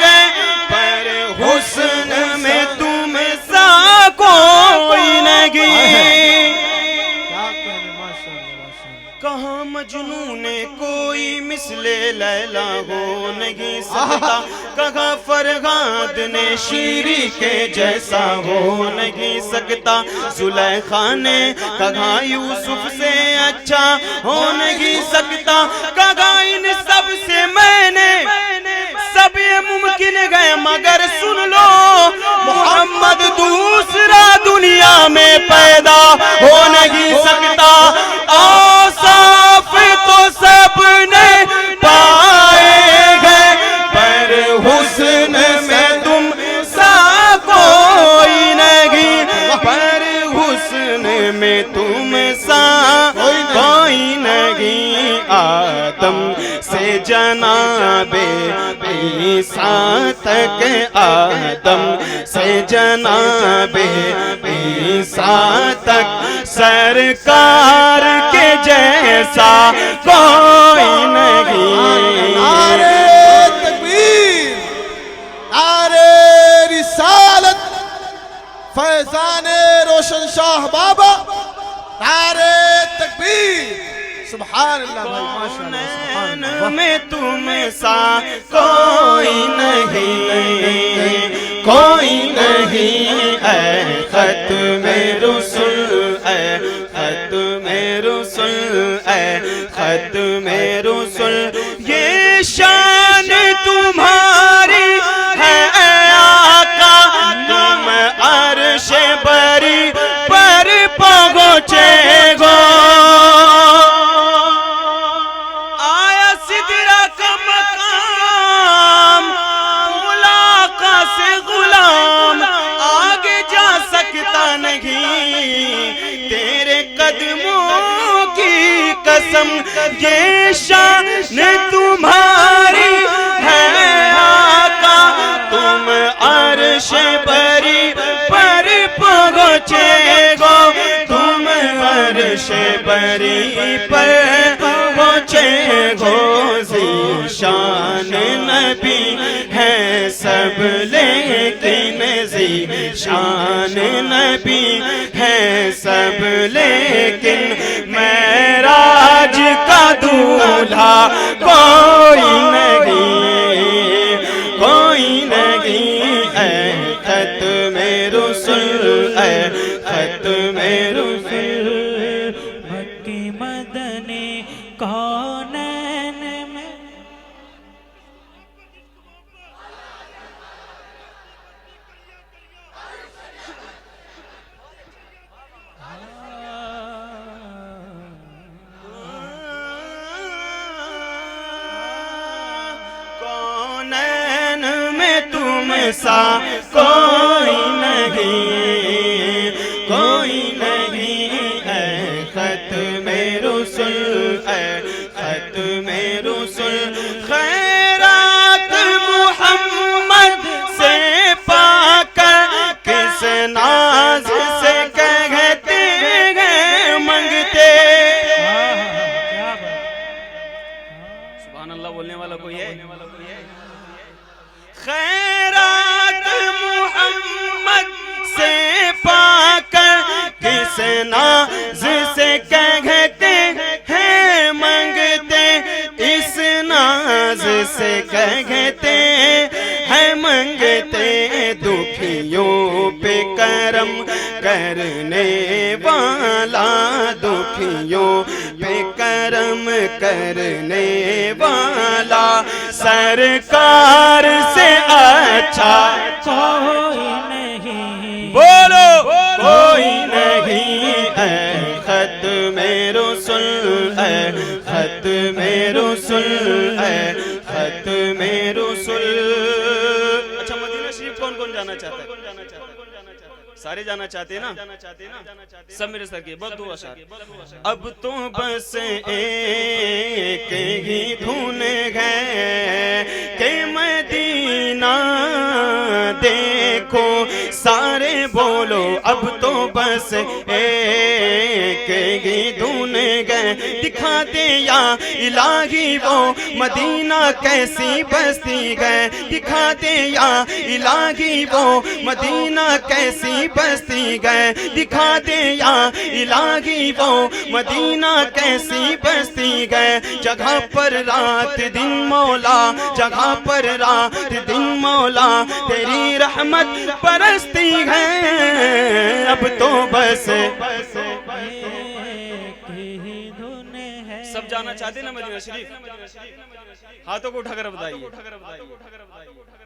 गए पर हुस्न में तुम सा कोई नहीं। कहाँ मजनू ने कोई मिसले लैला हो नहीं सकता। कहाँ फरहाद ने शीरी के जैसा हो नहीं सकता। जुलेखा ने कहाँ यूसुफ से अच्छा हो नहीं सकता। कहाँ इन सब से मैंने सब ये मुमकिन गए मगर सुन लो मोहम्मद दूसरा दुनिया में पैदा हो नहीं सकता। औसाफ तो सबने पाए गए पर हुस्न में तुम सा कोई नहीं। पर हुस्न में तुम सा कोई नहीं। आदम से जनाबे ईसा तक, आदम से जनाबे ईसा तक सरकार के जैसा कोई नहीं। नारे तकबीर, नारे रिसालत, फैजाने रोशन शाह बाबा, नारे तकबीर। सुभान अल्लाह भाई, माशाअल्लाह, सुभान अल्लाह। में तुम सा कोई नहीं, कोई नहीं। ऐ खत में रुसुल, ऐ खत में रुसुल, ऐ खत में रुसुल। ये शान तुम्हारी है आका, तुम अर्श बरी पर पहुँचे गो। आया सिदरा का मकाम, मुलाका से गुलाम आगे जा सकता नहीं। तेरे कदमों की कसम ये शान तुम्हारी है आका, तुम अर्श बरी पर पहुँचे गो। तुम अर्श बरी पर पहुँचे गो। ज़ीशान नबी है सब लेकिन, ज़ीशान नबी है सब लेकिन, मेराज का दूल्हा कोई नहीं, कोई नहीं। ऐ खत में रुसुल, ऐ खत में रुसुल। मक्की मदनी कौनैन में कौनैन में तुम हमसा कोई नहीं, कोई नहीं है खत्म रसूल, है खत्म रसूल। खैरात मुहम्मद से पाकर किस नाज से कहते हैं मंगते। सुभान अल्लाह बोलने वाला कोई है? खैरात मुहम्मद से पाकर किस नाज से कहते हैं मंगते, इस नाज से कहते हैं मंगते। दुखियों पे करम करने वाला, दुखियों पे करम करने वाला, सरकार से अच्छा कोई नहीं, बोलो कोई नहीं है खत्म रसूल, है खत्म रसूल, है खत्म रसूल। अच्छा, मदीना शरीफ कौन कौन जाना चाहता है? सारे जाना चाहते हैं ना? सब मेरे साथ के बहुत दुआ शाह। अब तो बस एक ही धुन है कि मदीना देखो, सारे बोलो अब तो बस एक ही धुन गए। दिखा दे या इलाही वो मदीना कैसी बस्ती गए, दिखा दे या इलाही वो मदीना कैसी बस्ती गए, दिखा दे या इलाही वो मदीना कैसी बस्ती गए। जगह पर रात दिन मौला, जगह पर रात दिन मौला तेरी रहमत बरसती है। अब तो बस सब जाना चाहते ना मदीना शरीफ? हाथों को उठाकर बताइए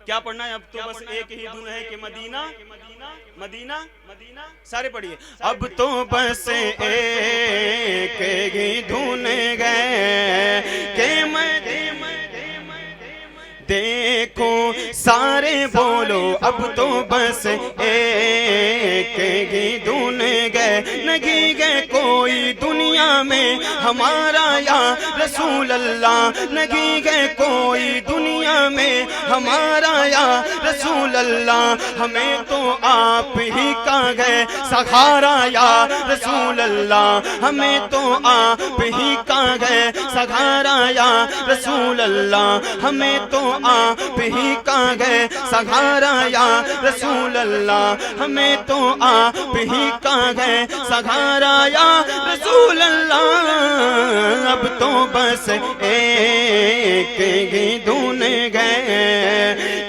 क्या पढ़ना है? अब तो बस एक ही धुन है कि मदीना मदीना मदीना, सारे पढ़िए। अब तो बस एक ही धुन गए कि मदीना देखो, सारे बोलो अब तो बस एक ही धुन गए। नहीं गए कोई दुनिया में हमारा या रसूल अल्लाह, नहीं गए कोई दुनिया में हमारा या रसूल अल्लाह। हमें तो आप ही का गए सहारा या रसूल अल्लाह, हमें तो आप ही का गए सहारा या रसूल अल्लाह। हमें तो आप ही का गए सहारा या रसूल अल्लाह, हमें तो आप ही का गए सहारा या रसूल अल्लाह। अब तो बस एक ही धुन गए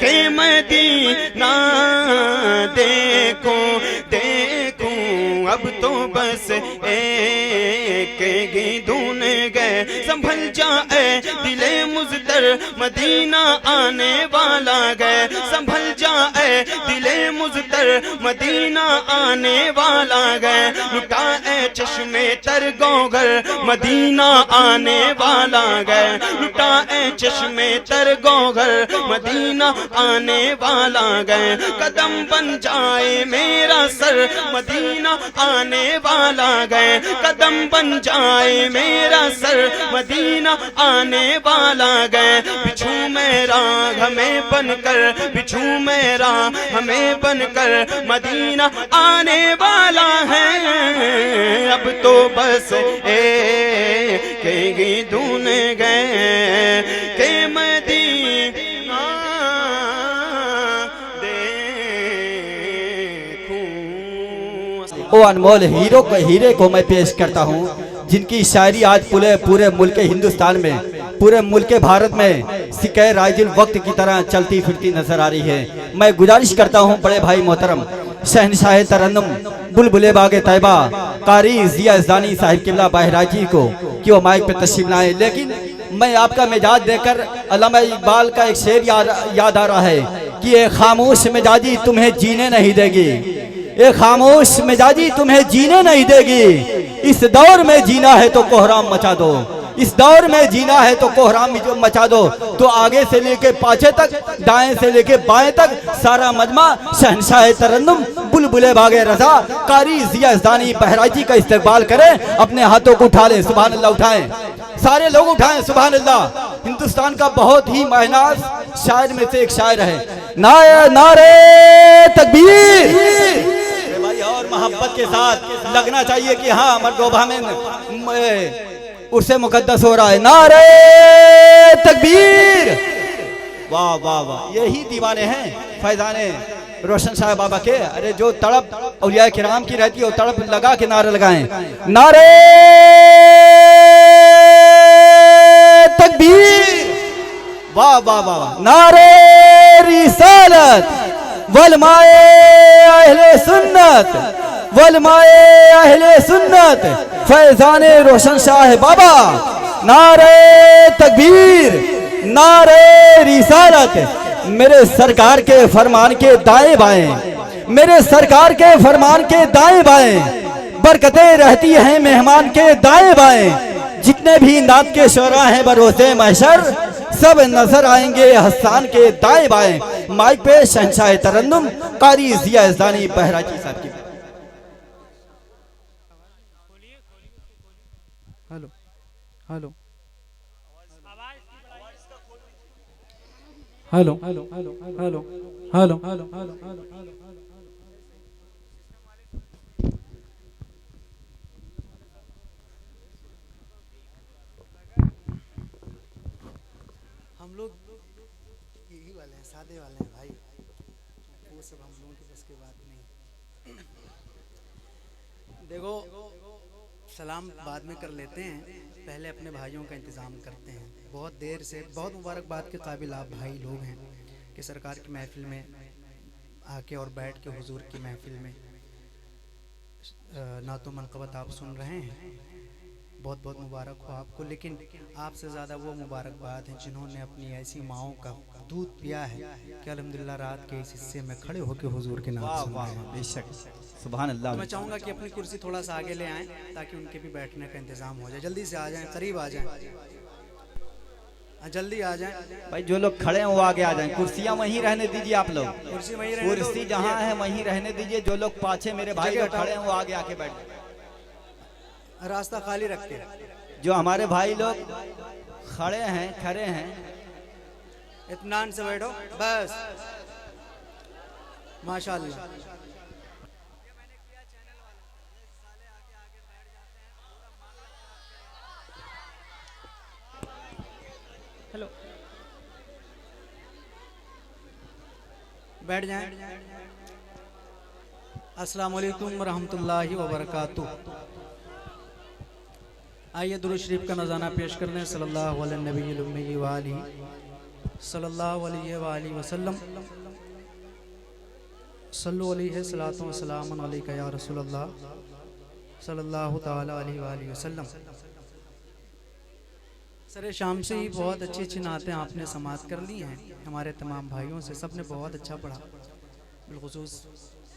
कि मदीना देखो देखो, अब तो बस एक ही धुन गए। संभल जाए दिले मुज़्दर मदीना आने वाला गए, संभल जाए दिले मुज़्दर मदीना आने वाला गए। लुटाए चश्मे तर गोगर मदीना आने वाला गए, लुटाए चश्मे तर गोगर मदीना आने वाला गए। कदम बन जाए मेरा सर मदीना आने वाला गए, कदम बन जाए मेरा सर मदीना आने वाला गए। बिछू मेरा हमें बनकर, बिछू मेरा हमें बनकर मदीना आने वाला है। अब तो बस एक ही धुन गए कि मदीना देखूं। ओ अनमोल हीरे को मैं पेश करता हूँ, जिनकी शायरी आज पूरे मुल्क हिंदुस्तान में, पूरे मुल्क भारत में सिक्के राइजुल वक्त की तरह चलती फिरती नजर आ रही है। मैं गुजारिश करता हूँ बड़े भाई मोहतरम शहनशाह तरन्नुम बुलबुले बागे तैयबा कारी जिया इज़दानी साहिब किबला बहराजी को कि वो माइक पे तशरीफ लाए। लेकिन मैं आपका मिजाज देखकर अल्लामा इकबाल का एक शेर याद आ रहा है कि ये खामोश मिजाजी तुम्हें जीने नहीं देगी, ये खामोश मिजाजी तुम्हें जीने नहीं देगी। इस दौर में जीना है तो कोहराम मचा दो, इस दौर में जीना है तो कोहराम में जो मचा दो। तो आगे से लेके पाछे तक, दाएं से लेके बाएं तक सारा मजमा शहनशाह तरन्नुम बुलबुले बागे रजा कारी जिया ज़ानी बहराइची का इस्तेकबाल करें। अपने हाथों को उठा लें, सुभान अल्लाह उठाएं, सारे लोग उठाएं, सुभान अल्लाह। हिंदुस्तान का बहुत ही महनाज शायर में से एक शायर है, नारे तकबीर। भाई और मोहब्बत के साथ लगना चाहिए कि हाँ मरगोबा में उससे मुकद्दस हो रहा है। नारे तकबीर, वाह वाह वाह, यही दीवाने हैं फैजाने रोशन शाह बाबा के। अरे जो तड़प औलिया किराम की रहती है वो तड़प लगा के नारे लगाएं, नारे तकबीर, वाह वाह वाह, नारे रिसालत वलमाए अहले सुन्नत, वलमाए अहले सुन्नत फैजाने रोशन शाह बाबा। नारे तकबीर, नारे रिसालत। मेरे सरकार के फरमान के दाएं बाएं, मेरे सरकार के फरमान के दाएं बाएं बरकतें रहती हैं मेहमान के दाएं बाएं। जितने भी नात के शोरा हैं बरोज़े महशर सब नजर आएंगे हसन के दाएं बाएं। माइक पे शहनशाह तरन्नुम कारी जिया ज़ानी बहराइची साहब की। Hello hello hello hello hello hello hello hello hello. हम लोग यही वाले हैं, सादे वाले हैं भाई, वो सब हम लोगों की बस की बात नहीं। देखो सलाम बाद में कर लेते हैं, पहले अपने भाइयों का इंतज़ाम करते हैं। बहुत देर से बहुत मुबारकबाद के काबिल आप भाई लोग हैं कि सरकार की महफिल में आके और बैठ के हुजूर की महफिल में नातो मनक़बत आप सुन रहे हैं। बहुत बहुत मुबारक हो आपको। लेकिन आपसे ज़्यादा वो मुबारकबाद हैं जिन्होंने अपनी ऐसी माओं का दूध पिया है कि अल्हम्दुलिल्लाह रात के इस हिस्से में खड़े होकर हुजूर के नाम सुन रहे हैं। बेशक, सुभान अल्लाह। तो मैं चाहूँगा कि अपनी कुर्सी थोड़ा सा आगे ले आएँ ताकि उनके भी बैठने का इंतज़ाम हो जाए। जल्दी से आ जाएँ, करीब आ जाएँ, जल्दी आ जाएँ भाई। जो लोग खड़े हैं वो आगे आ जाएं, कुर्सियां वहीं रहने दीजिए आप लोग, कुर्सी वहीं रहने दो। कुर्सी जहाँ है वहीं रहने दीजिए। जो लोग पाछे मेरे भाई लोग खड़े हैं वो आगे आके बैठ, रास्ता खाली रखते। जो हमारे भाई लोग खड़े हैं इत्मीनान से बैठो बस, माशाअल्लाह। हेलो, बैठ जाएं। अस्सलाम वालेकुम रहमतुल्लाहि व बरकातुहू। आइए दुरूद शरीफ का नज़ाना पेश करने सल्लल्लाहु अलैहि नबील उम्मी व आलिहि सल्लल्लाहु अलैहि वसल्लम। सल्लु अलैहि सलातो व सलामुन अलैका या रसूलल्लाह सल्लल्लाहु ताला अलैहि वसल्लम। सरे शाम से ही बहुत अच्छी अच्छी नातें आपने समाअत कर ली हैं हमारे तमाम भाइयों से। सब ने बहुत अच्छा पढ़ा, बिलखुसूस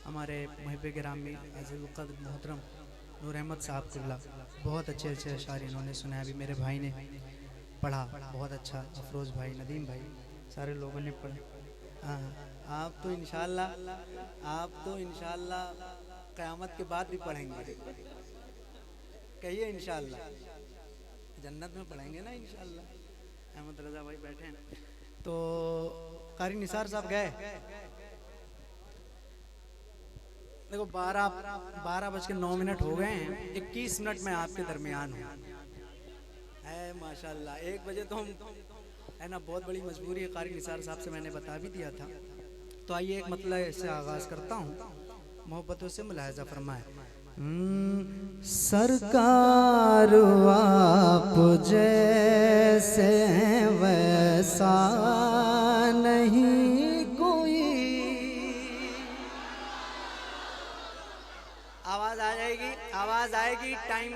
हमारे मुहिब गिरामी अज़ीज़ुल क़द्र मोहतरम नूर अहमद साहब कुल्ला, बहुत अच्छे अच्छे अशार इन्होंने सुनाया। अभी मेरे भाई ने पढ़ा बहुत अच्छा, अफरोज़ भाई, नदीम भाई, सारे लोगों ने पढ़ा। हाँ, आप तो इंशाअल्लाह क़यामत के बाद भी पढ़ेंगे, कहिए इंशाअल्लाह जन्नत में पढ़ेंगे ना इंशाअल्लाह। अहमद रज़ा भाई बैठे हैं। तो कारी निसार साहब गए, देखो 12:09 हो गए हैं, 21 मिनट में आपके दरमियान हूँ। माशाल्लाह 1 बजे तो हम है ना, बहुत बड़ी मजबूरी है। कारी निसार साहब से मैंने बता भी दिया था। तो आइए एक मतलब से आगाज़ करता हूँ, मोहब्बतों से मुलाहिज़ा फरमाए। सरकार आप जैसे वैसा नहीं कोई। आवाज आएगी, टाइम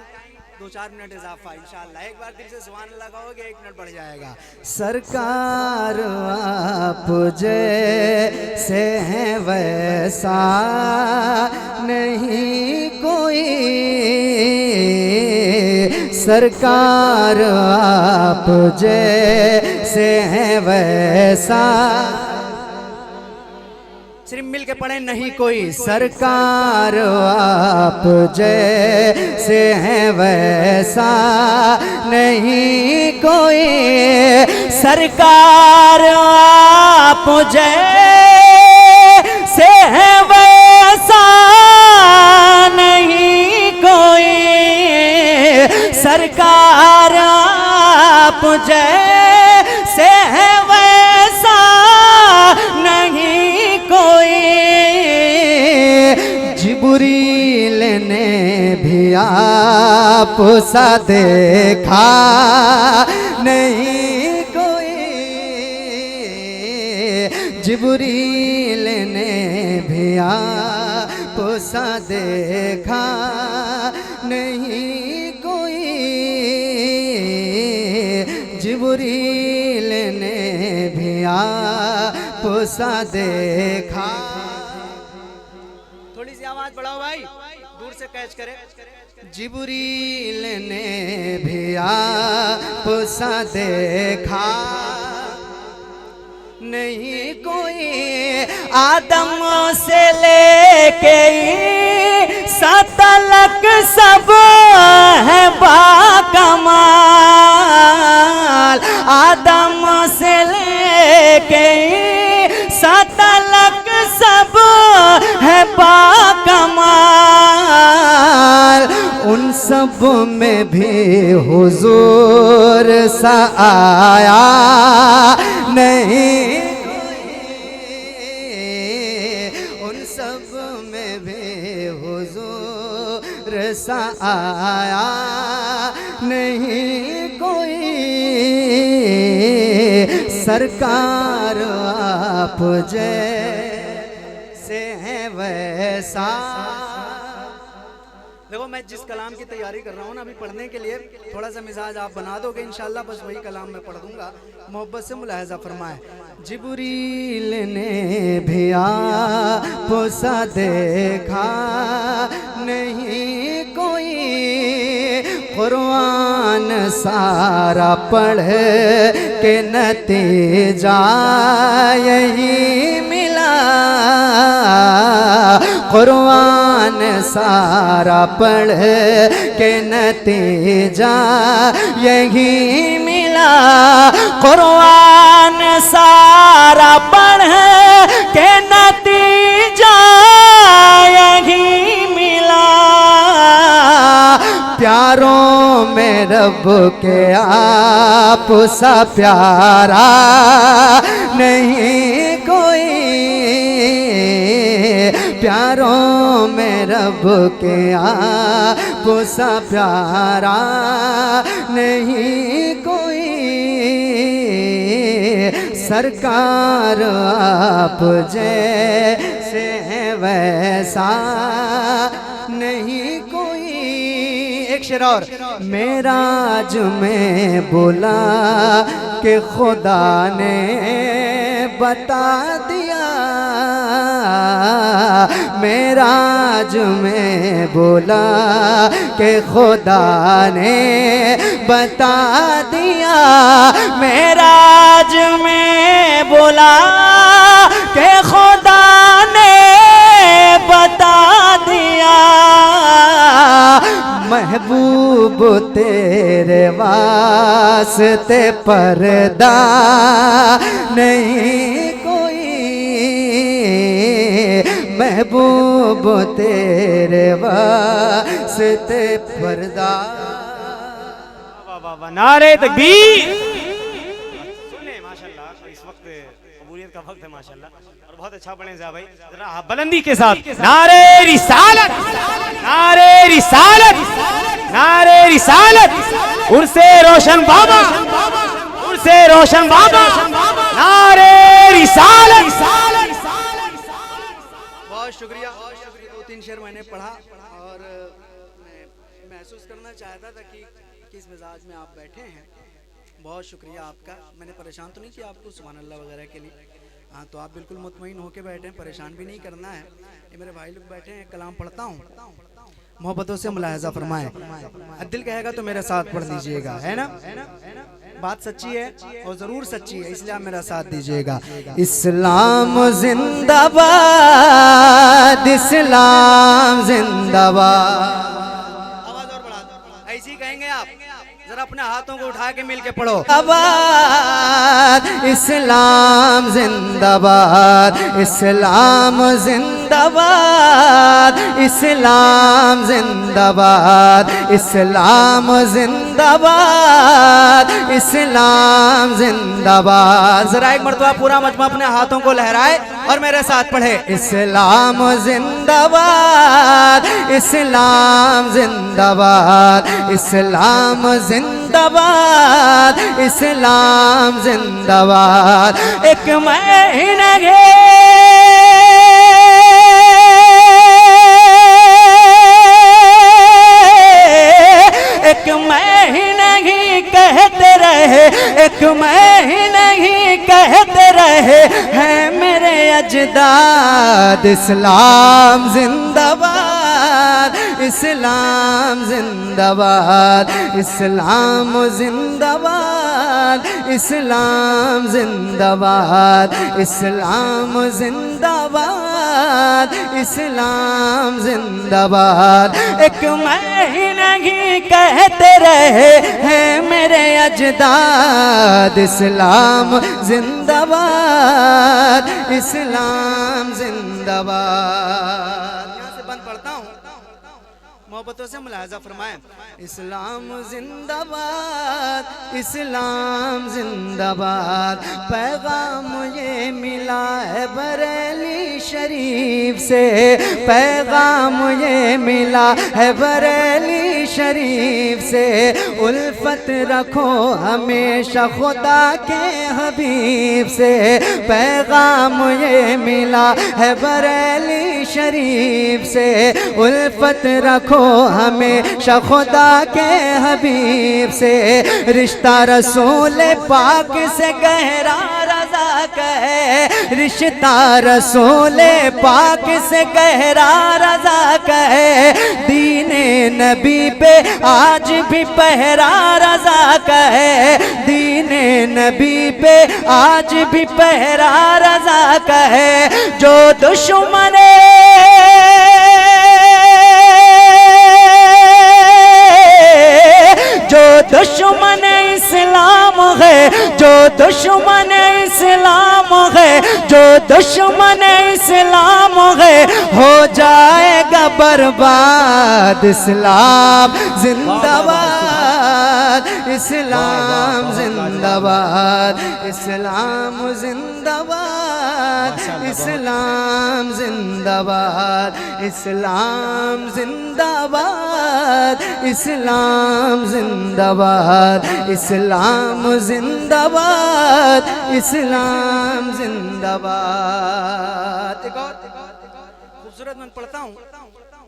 2-4 मिनट इजाफा इंशाअल्लाह। एक बार दिल से सुभान अल्लाह कहोगे 1 मिनट बढ़ जाएगा। सरकार आप जैसे हैं वैसा नहीं कोई, सरकार आप जैसे हैं वैसा। सिर्फ मिल के पढ़े, नहीं कोई सरकार आप जैसे हैं वैसा नहीं कोई। सरकार आप जैसे हैं वैसा नहीं कोई। सरकार आप जैसे हैं वैसा नहीं कोई। जिब्रील ने भी आप सा देखा नहीं कोई। जिब्रील ने भी आप सा देखा नहीं कोई। जिब्रील ने भी आप सा देखा। थोड़ी सी आवाज बढ़ाओ भाई, दूर से कैच करे। जिब्रील ने भी आप सा देखा नहीं कोई। आदम से लेके सतलक सब है बाकमाल। आदम से लेके सतलक सब है बाकमाल। उन सब में भी हुजूर सा आया नहीं कोई। उन सब में भी हुजूर सा आया नहीं कोई। सरकार आप जैसे हैं वैसा। देखो मैं जिस कलाम की तैयारी कर रहा हूँ ना अभी पढ़ने के लिए, थोड़ा सा मिजाज आप बना दोगे इंशाल्लाह, बस वही कलाम मैं पढ़ दूंगा। मोहब्बत से मुलाहजा फरमाए। जिब्रील ने भी आप सा देखा नहीं कोई। कुरान सारा पढ़ के नतीजा यही मिला। कुरान सारा पढ़ के नतीजा यही मिला। कुरान सारा पढ़ के नतीजा यही मिला। प्यारों में रब के आप सा प्यारा नहीं कोई। प्यारों में रब के आप सा प्यारा नहीं कोई। सरकार आप जैसे हैं वैसा नहीं कोई। एक शेर और। मेराज में बोला कि खुदा ने बता दिया। मेराज में बोला कि खुदा ने बता दिया। मेराज में बोला कि खुदा ने बता दिया। महबूब तेरे वास्ते पर्दा नहीं कोई। महबूब तेरे वास्ते पर्दा। नारे तकबीर। सुने माशाल्लाह, इस वक्त कबूलियत का वक्त है माशाल्लाह, और बहुत अच्छा पढ़े जा भाई, जरा बुलंदी के साथ। नारे रिसालत, नारे रिसालत, नारे रिसालत। उनसे रोशन बाबा, उनसे रोशन बाबा। नारे रिसालत। बहुत शुक्रिया। 2-3 शेर मैंने पढ़ा और मैं महसूस करना चाहता था कि किस मिजाज में आप बैठे हैं। बहुत शुक्रिया आपका। मैंने परेशान तो नहीं किया आपको सुभान अल्लाह वगैरह के लिए। हाँ, तो आप बिल्कुल मुतमईन होके बैठे हैं, परेशान भी नहीं करना है। ये मेरे भाई लोग बैठे हैं, कलाम पढ़ता हूँ। मोहब्बतों से मुलाहजा फरमाएं। दिल कहेगा तो मेरे साथ पढ़ लीजिएगा, है ना? बात सच्ची है और जरूर सच्ची है, इसलिए आप मेरा साथ दीजिएगा। इस्लाम जिंदाबाद, इस्लाम जिंदाबाद। आवाज और बढ़ा दो, ऐसे ही कहेंगे आप। जरा अपने हाथों को उठा के मिल के पढ़ो। आबाद, इस्लाम जिंदाबाद, इस्लाम जिंदाबाद, इस्लाम जिंदाबाद, इस्लाम जिंदाबाद, इस्लाम जिंदाबाद। जरा एक मरतबा पूरा मजमा अपने हाथों को लहराए और मेरे साथ पढ़े। इस्लाम जिंदाबाद, इस्लाम जिंदाबाद, इस्लाम जिंदाबाद, इस्लाम जिंदाबाद। एक महीना एक महीना ही कहते रहे, एक महीना ही कहते रहे हैं मेरे अजदाद। इस्लाम जिंदाबाद, इस्लाम जिंदाबाद, इस्लाम जिंदाबाद, इस्लाम जिंदाबाद, इस्लाम जिंदाबाद, इस्लाम जिंदाबाद। एक महीना ही कहते रहे हैं मेरे अजदाद। इस्लाम जिंदाबाद, इस्लाम जिंदाबाद। यहाँ से बंद पढ़ता हूँ, मोहब्बतों से मुलाहजा फरमाएं। इस्लाम जिंदाबाद, इस्लाम जिंदाबाद। पैगाम ये मिला है बरेली शरीफ से, पैगाम ये मिला है बरेली शरीफ से। उल्फत रखो हमेशा खुदा के हबीब से, पैगाम ये मिला है बरेली शरीफ से। उल्फत रखो हमेशा खुदा के हबीब से। रिश्ता रसूल पाक से गहरा रज़ा का है, रिश्ता रसूल पाक से गहरा रज़ा का है। दीने नबी पे आज भी पहरा रज़ा का है, दीने नबी पे आज भी पहरा रज़ा का है। जो दुश्मन जो दुश्मन इस्लाम है, जो दुश्मन इस्लाम है, जो दुश्मन इस्लाम है, हो जाएगा बर्बाद। इस्लाम जिंदाबाद, इस्लाम जिंदाबाद, इस्लाम जिंदाबाद, इस्लाम जिंदाबाद, इस्लाम जिंदाबाद, इस्लाम जिंदाबाद, इस्लाम जिंदाबाद, इस्लाम जिंदाबाद। एक और खूबसूरत मैं पढ़ता हूँ,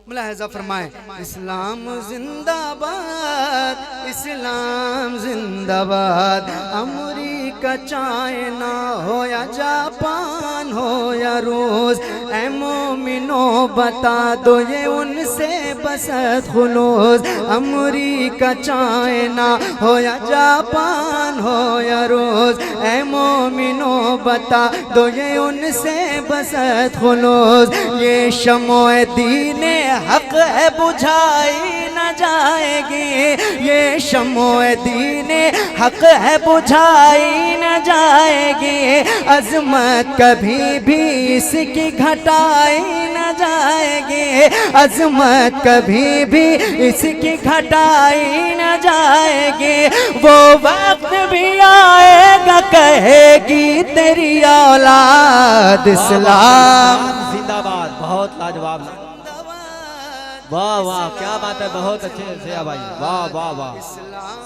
मुलाहजा फरमाएं। इस्लाम जिंदाबाद, इस्लाम जिंदाबाद। अमरीका चाइना हो या जापान हो या रूस, ऐ मोमिनो बता दो ये उनसे बसत खुलूस। अमरीका चाइना हो या जापान हो या रूस, ऐ मोमिनो बता दो ये उनसे बसत खुलूस। ये शमोए दीने हक है बुझाई न जाएगी, ये शमोए दीने हक है बुझाई न जाएगी। अजमत कभी भी इसकी घटाई न जाएगी, अजमत कभी भी इसकी घटाई न जाएगी। वो वक्त भी आएगा कहेगी तेरी औलाद। इस्लाम जिंदाबाद। बहुत लाजवाब, वाह वाह, क्या बात है, बहुत अच्छे से भाई, वाह वाह वाह,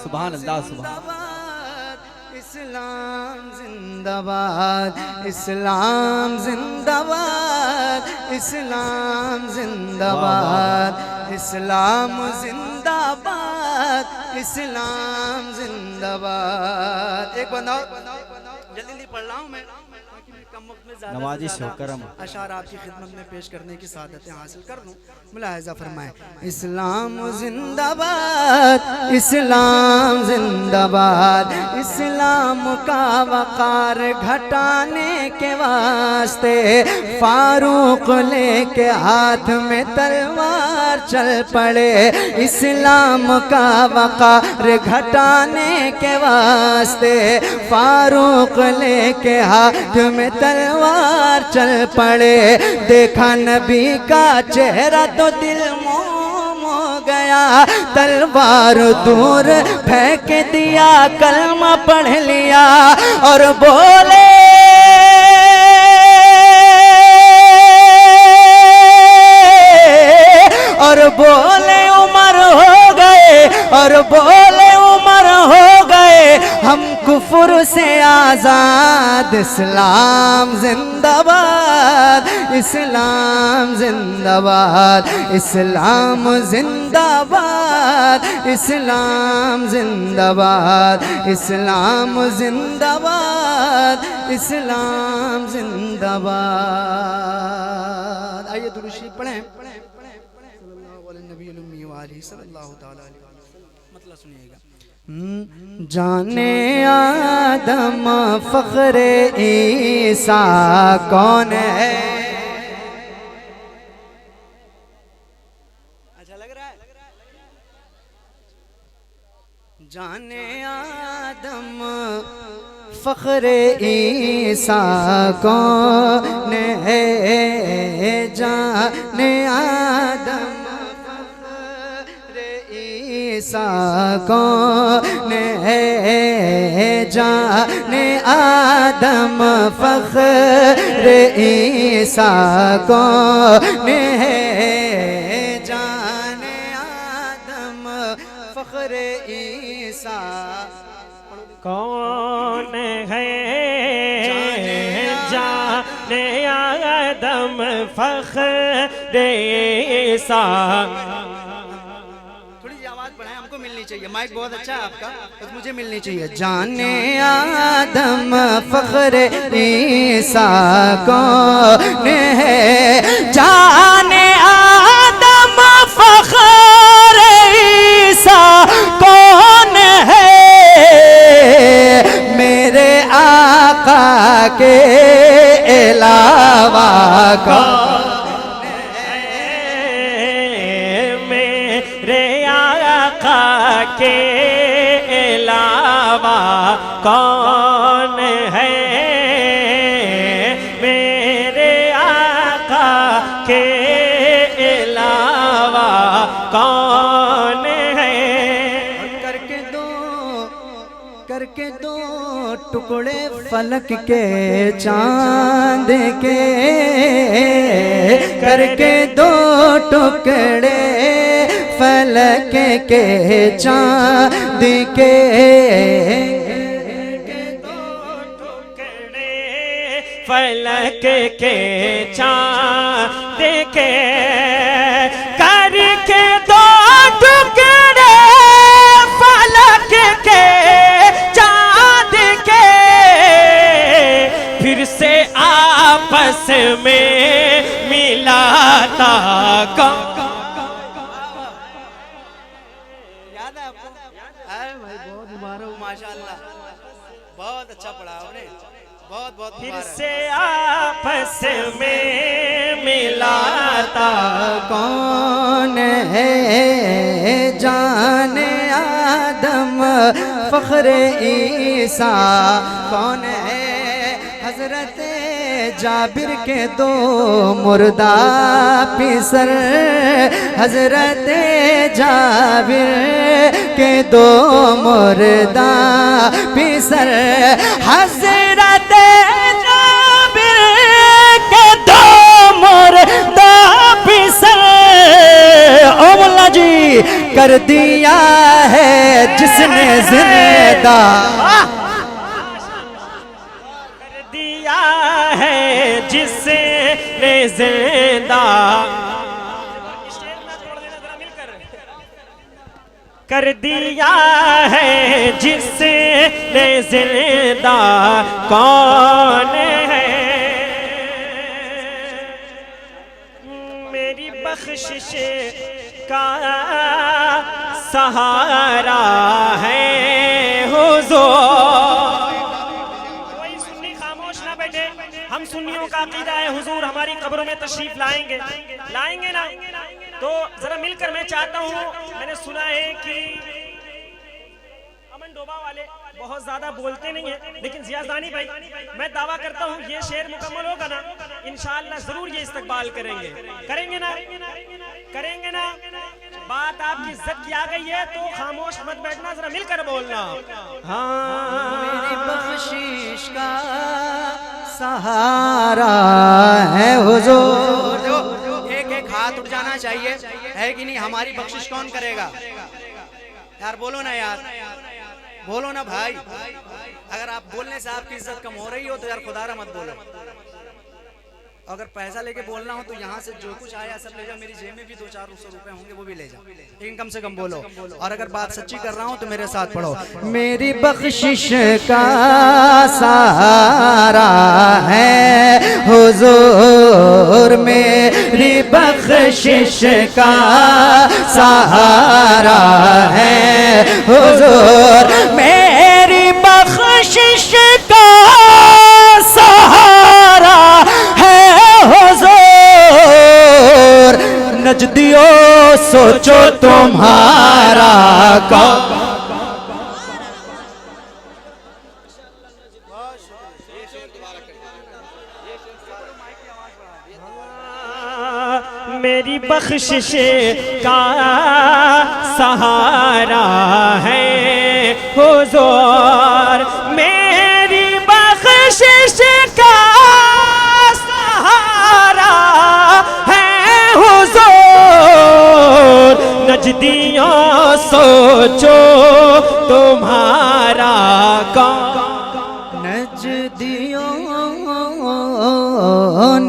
सुभान अल्लाह, सुभान। इस्लाम जिंदाबाद, इस्लाम जिंदाबाद, इस्लाम जिंदाबाद, इस्लाम जिंदाबाद, इस्लाम जिंदाबाद। एक बंदा जल्दी जल्दी पढ़ रहा हूँ मैं, कम वक्त में ज़्यादा नवाजिश से हो, करम। ज़्यादा अशार आपकी खिदमत में पेश करने की सादतें हासिल कर दूँ। मुलाहिज़ा फरमाएं। इस्लाम जिंदाबाद, इस्लाम जिंदाबाद, इस्लाम का वक़ार घटाने के वास्ते फारूक लेके हाथ में तलवार चल पड़े। इस्लाम का वक़ार घटाने के वास्ते फारूक लेके हाथ में तलवार चल पड़े। देखा नबी का चेहरा तो दिल मोम हो गया, तलवार दूर फेंक दिया, कलमा पढ़ लिया और बोले उमर हो गए, और बोले उमर हो गए हम कुफर से आजाद। इस्लाम जिंदाबाद, इस्लाम जिंदाबाद, इस्लाम जिंदाबाद, इस्लाम जिंदाबाद, इस्लाम जिंदाबाद, इस्लाम जिंदाबाद। आइए दुरूद शरीफ पढ़ें। मतलब सुनिएगा। जाने आदम फख्रे ईसा कौन है? अच्छा लग रहा है? जाने आदम फख्रे ईसा कौन है? जाने आदम ईसा कौन है? जाने आदम फख्र ईसा कौन है? जाने आदम फख्र ईसा कौन है? जाने आदम फख्र ईसा। मिलनी चाहिए, माइक बहुत अच्छा है आपका, बस मुझे मिलनी चाहिए। जाने आदम फख्र ईसा कौन है? जाने आदम फख्र ईसा कौन है? मेरे आका के अलावा कौन? के अलावा कौन है? मेरे आका के अलावा कौन है? करके दो टुकड़े फलक के चांद के, करके दो टुकड़े फलक के चांद के, फलक के चांद के, करके दो टुकड़े फलक के चांद के, फिर से आपस में मिलाता कौन? माशाअल्लाह, बहुत अच्छा पढ़ा आपने, बहुत बहुत। फिर से आपस में मिलाता कौन है? जाने आदम फख्र ईसा कौन है? हजरत जाबिर के दो मुर्दा पिसर, हजरत जाबिर के दो मुर्दा पिसर, हजरत जाबिर के दो मुर्दा पिसर। ओ मुल्ला जी, कर दिया है जिसने जिंदा, है जिसने जिंदा कर दिया है, जिसने जिंदा कौन है? बख्शिश का सहारा है हुजूर। कोई सुन्नी खामोश ना बैठे, हम सुन्नियों का अकीदा है हुजूर हमारी कब्रों में तशरीफ लाएंगे, लाएंगे ना? तो जरा मिलकर मैं चाहता हूँ, मैंने सुना है कि अमन डोबा वाले बहुत ज्यादा बोलते नहीं है, लेकिन जियादानी भाई मैं दावा करता हूँ ये शेर मुकम्मल होगा ना इंशाअल्लाह जरूर ये इस्तकबाल करेंगे, करेंगे ना? करेंगे ना? बात आपकी इज्जत की आ गई है तो खामोश मत बैठना, जरा मिलकर बोलना। मेरी बख्शिश का सहारा है हुजूर। एक एक हाथ उठ जाना चाहिए, है कि नहीं? हमारी बख्शिश कौन करेगा यार? बोलो ना यार, बोलो ना भाई। अगर आप बोलने से आपकी इज्जत कम हो रही हो तो यार खुदारा मत बोलो। अगर पैसा लेके बोलना हो तो यहाँ से जो कुछ आया सब ले जाओ, मेरी जेब में भी 200-400 रुपए होंगे वो भी ले जाओ, लेकिन कम से कम बोलो। और अगर बात सच्ची कर रहा हूँ तो मेरे साथ पढ़ो। मेरी बख्शिश का सहारा है हुजूर, मेरी बख्शिश का सहारा है हुजूर, मेरी बख्शिश का सहारा है हुजूर। नजदियों सोचो तुम्हारा कौन। मेरी बख्शिश का सहारा है हुजूर, मेरी बख्शिश का सहारा है हुजूर। नजदियों सोचो तुम्हारा कौन।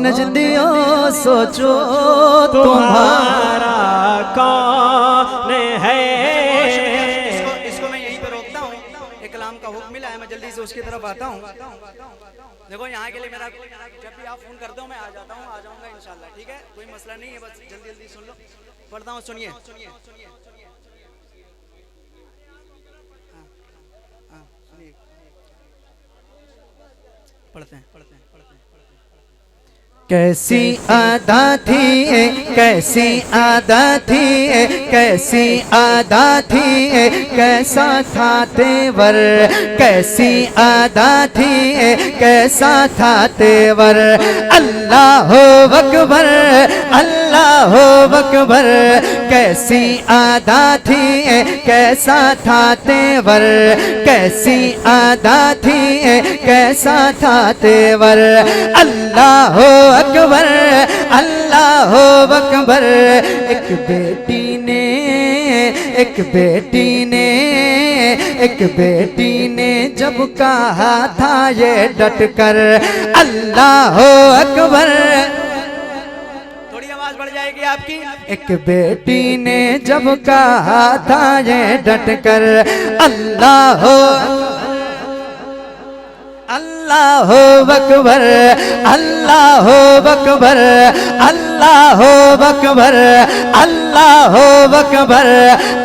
नजदियों सोचो तुम्हारा कौन है। इसको मैं यहीं पे रोकता हूँ, एक कलाम का हुक्म मिला है, मैं जल्दी से उसकी तरफ आता हूँ। देखो यहाँ के लिए मेरा, जब भी आप फोन करते हो मैं आ जाता हूँ, आ जाऊँगा इंशाल्लाह, ठीक है? कोई मसला नहीं है, बस जल्दी जल्दी सुन लो। पढ़ता हूँ, सुनिए। पढ़ते हैं। कैसी आदा थी, कैसी आदा थी, कैसी आदा थी, कैसा था तेवर, कैसी आदा थी, कैसा था तेवर। अल्लाह अकबर, अल्लाह अकबर, कैसी आदा थी, कैसा था तेवर, कैसी आदा थी, कैसा था तेवर। अल्लाह अकबर, अल्लाह अकबर। एक बेटी ने, एक बेटी ने, एक बेटी ने जब कहा था ये डट कर, अल्लाह अकबर। थोड़ी आवाज बढ़ जाएगी आपकी। एक बेटी ने जब कहा था ये डट कर, अल्लाह अल्लाह अकबर, अल्लाह अकबर, अल्लाह अकबर, अल्लाह अकबर,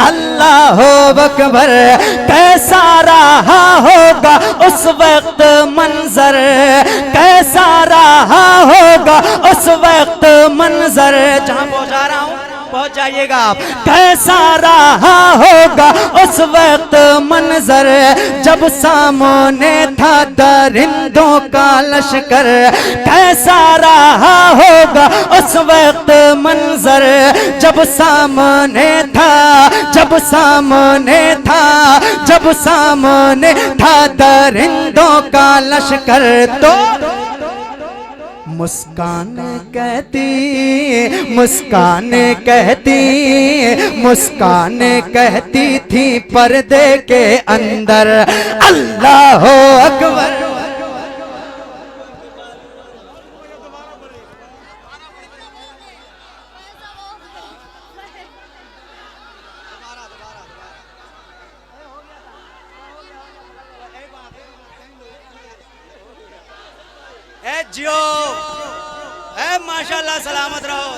अल्लाह अकबर। कैसा रहा होगा उस वक्त मंजर, कैसा रहा होगा उस वक्त मंजर। जहाँ पहुँचा रहा हूँ पहुँच जाइएगा आप। कैसा रहा होगा उस वक्त मंजर, जब सामने था दरिंदों का लश्कर। कैसा रहा होगा उस वक्त मंजर, जब सामने था, जब सामने था, जब सामने था दरिंदों का लश्कर। तो मुस्कान कहती, मुस्कान कहती, मुस्कान कहती थी पर्दे के अंदर, अल्लाह अकबर। जियो, माशाल्लाह, सलामत रहो।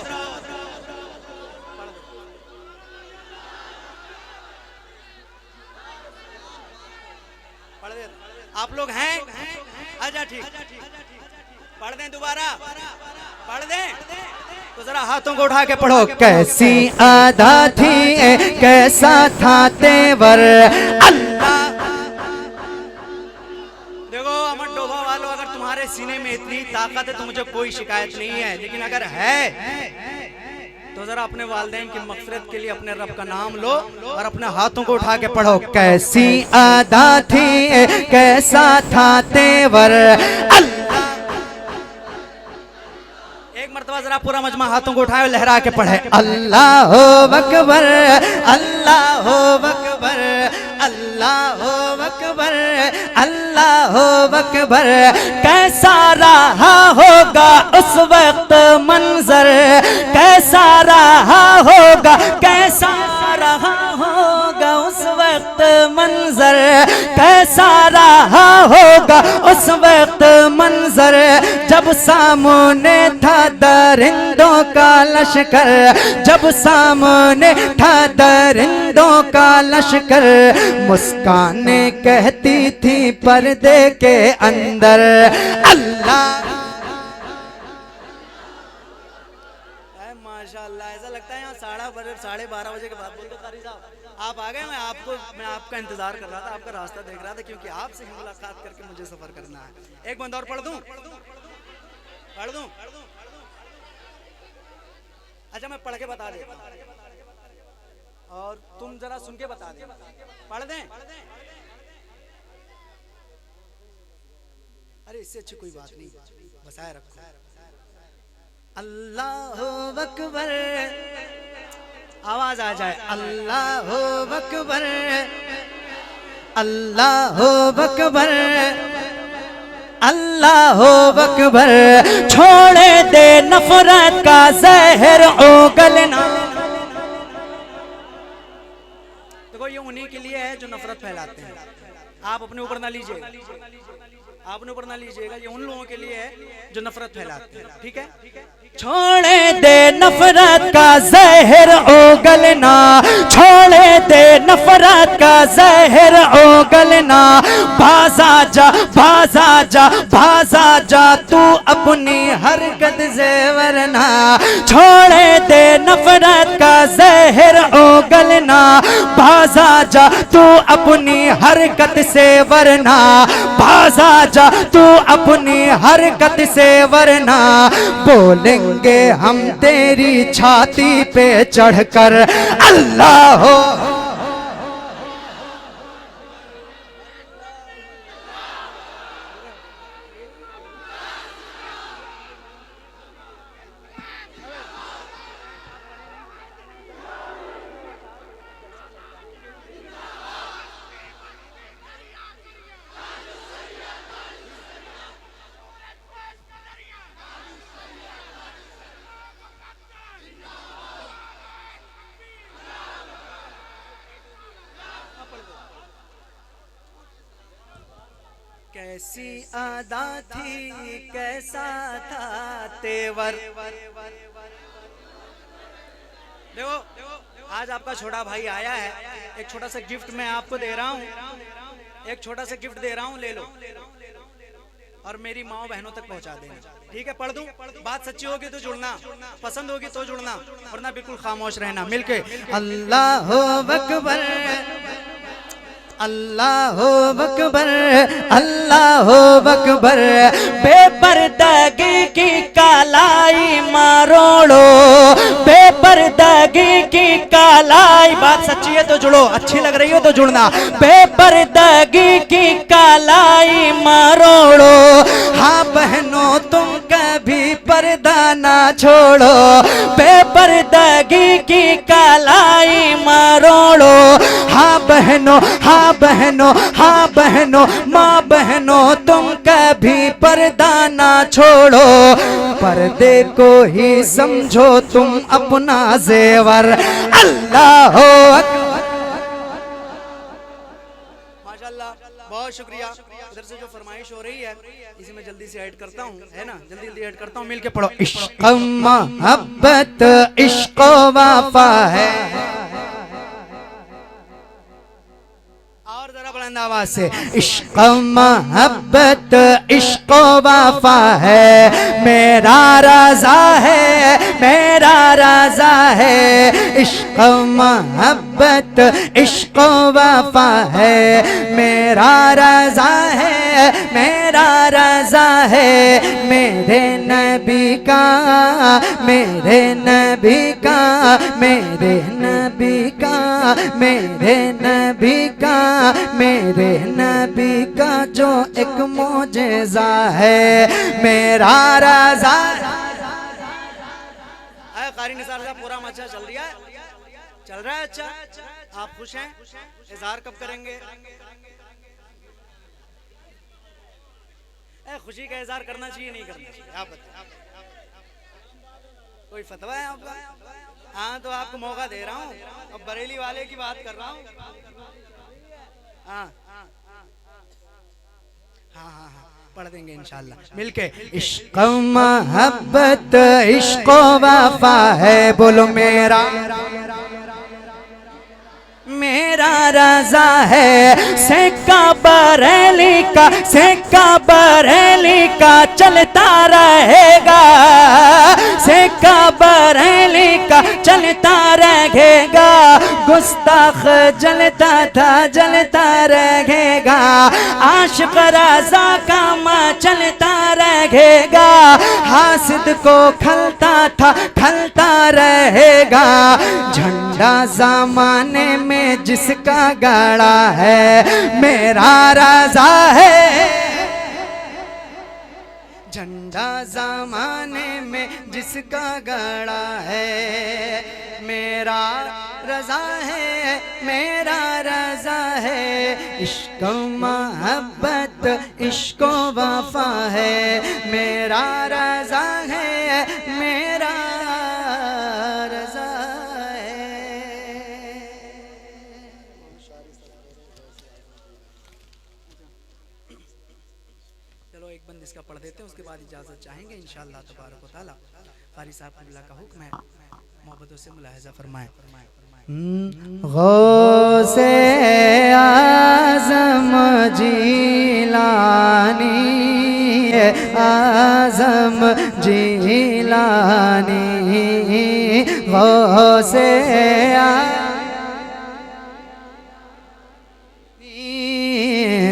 आप लोग हैं? अच्छा ठीक, पढ़ दें दोबारा, पढ़ दें तो जरा हाथों को उठा के पढ़ो। कैसी आधा थी कैसा था तेवर अल्लाह। देखो अमर डोभा वालों, अगर तुम्हारे सीने में इतनी ताकत है तो मुझे कोई शिकायत नहीं है, लेकिन अगर है तो जरा अपने वालिदैन की मग़फ़िरत के लिए अपने रब का नाम लो और अपने हाथों को उठा के पढ़ो। कैसी आधा थी कैसा था तेवर अल्लाह। एक मर्तबा जरा पूरा मजमा हाथों को उठाए लहरा के पढ़े। अल्लाह अकबर अल्लाह अकबर अल्लाह अकबर अल्लाह अकबर। कैसा रहा होगा उस वक्त मंजर, कैसा रहा होगा, कैसा रहा होगा उस वक्त मंजर, कैसा रहा होगा उस वक्त मंजर। जब सामने था दरिंदों का लश्कर, जब सामने था दरिंदों का लश्कर, मुस्काने कहती थी पर्दे के अंदर अल्लाह। माशाअल्लाह, ऐसा लगता है यहाँ 12:30 बजे के बाद बोल दो कारी साहब आप आ गए। मैं आपका इंतजार कर रहा था, आपका रास्ता देख रहा था, क्योंकि आपसे ही मुलाकात करके मुझे सफर करना है। एक बंद और पढ़ दूं? पढ़ दूं? अच्छा मैं पढ़ के बता देता हूं और तुम जरा सुन के बता दे। पढ़ दें? अरे इससे अच्छी कोई बात नहीं, बसाए रखो। अल्लाह अकबर, आवाज आ जाए। अल्लाह अकबर अल्लाह अकबर अल्लाह अकबर। छोड़े दे नफरत का जहर उगलना। देखो ये उन्हीं के लिए है जो नफरत फैलाते हैं, आप अपने ऊपर ना लीजिएगा, आपने ऊपर ना लीजिएगा, ये उन लोगों के लिए है जो नफरत फैलाते हैं। ठीक है? छोड़े दे नफरत का जहर उगलना, छोड़े दे नफरत का जहर उगलना। भाजा जा भाजा जा भाजा जा तू अपनी हरकत से वरना। छोड़े दे नफरत का जहर उगलना, भाजा जा तू अपनी हरकत से वरना। भाजा जा तू अपनी हरकत से वरना। बोलेंगे हम तेरी छाती पे चढ़कर अल्लाह हो। कैसी अदा थी कैसा था तेवर। देखो आज आपका छोटा भाई आया है, एक छोटा सा गिफ्ट मैं आपको दे रहा हूँ, एक छोटा सा गिफ्ट दे रहा हूँ, ले लो और मेरी माँ बहनों तक पहुँचा देना। ठीक है? पढ़ दूं? बात सच्ची होगी तो जुड़ना, पसंद होगी तो जुड़ना, वरना बिल्कुल खामोश रहना। मिलके अल्लाह अकबर अल्लाह अकबर अल्लाह अकबर। बेपर्दगी की कालाई मारोड़ो, बेपर्दगी की कालाई। बात सच्ची है तो जुड़ो, अच्छी लग रही हो तो जुड़ना। बेपर्दगी की कालाई मारोड़ो, हाँ बहनों तुम कभी पर्दा ना छोड़ो। बेपर्दगी की कालाई मारोड़ो, हाँ बहनों हाँ बहनों हाँ बहनों माँ बहनों तुम कभी पर्दा ना छोड़ो। पर्दे को ही समझो तुम अपना जेवर अल्लाह हो। माशाल्लाह, बहुत शुक्रिया। इधर से जो फरमाइश हो रही है इसी में जल्दी से ऐड करता हूँ, है ना? जल्दी जल्दी ऐड करता हूँ, मिलके पढ़ो। इश्क मोहब्बत इश्क वफा है। और जरा बुलंद आवाज से, इश्क मोहब्बत इश्क वफा है, मेरा रज़ा है, मेरा रज़ा है। इश्क मोहब्बत इश्क वफा है, मेरा रज़ा है, मेरा रज़ा है। मेरे नबी का, मेरे नबी का, मेरे नबी का, मेरे नबी का, मेरे नबी का जो एक मोजेज़ा है, मेरा रज़ा। कारी निसार साहब पूरा अच्छा चल रहा है, चल रहा है अच्छा। आप खुश हैं? इज़हार कब करेंगे? खुशी का इज़हार करना चाहिए नहीं करना चाहिए? आप बताएं, कोई फतवा है आपका? हाँ तो आपको मौका दे रहा हूँ, अब बरेली वाले की बात कर रहा हूँ। हाँ हाँ हाँ हाँ पढ़ देंगे इंशाल्लाह मिलके। इश्क मोहब्बत इश्क वफा है, बोलो मेरा, मेरा रज़ा है। सेका बरेली का, सेका बरेली का चलता रहेगा, सेका बरेली का चलता रहेगा। गुस्ताख जलता था, जलता रहेगा। आशिक रज़ा का माँ चलता रहेगा। हासिद को खलता था, खलता रहेगा। झंडा ज़माने में जिसका गाड़ा है, मेरा रज़ा है। झंडा ज़माने में जिसका गाड़ा है, मेरा रज़ा है, मेरा रज़ा है। इश्क मोहब्बत इश्क वफा है, मेरा रज़ा है, मेरा रज़ा है। चलो एक बंद इसका पढ़ देते हैं, उसके बाद इजाज़त चाहेंगे इंशाअल्लाह तबारक व तआला। कारी साहब अल्लाह का हुक्म है, मोहब्बतों से मुलाहिज़ा फरमाएं। गौसे आज़म जिलानी, आज़म जिलानी, गौसे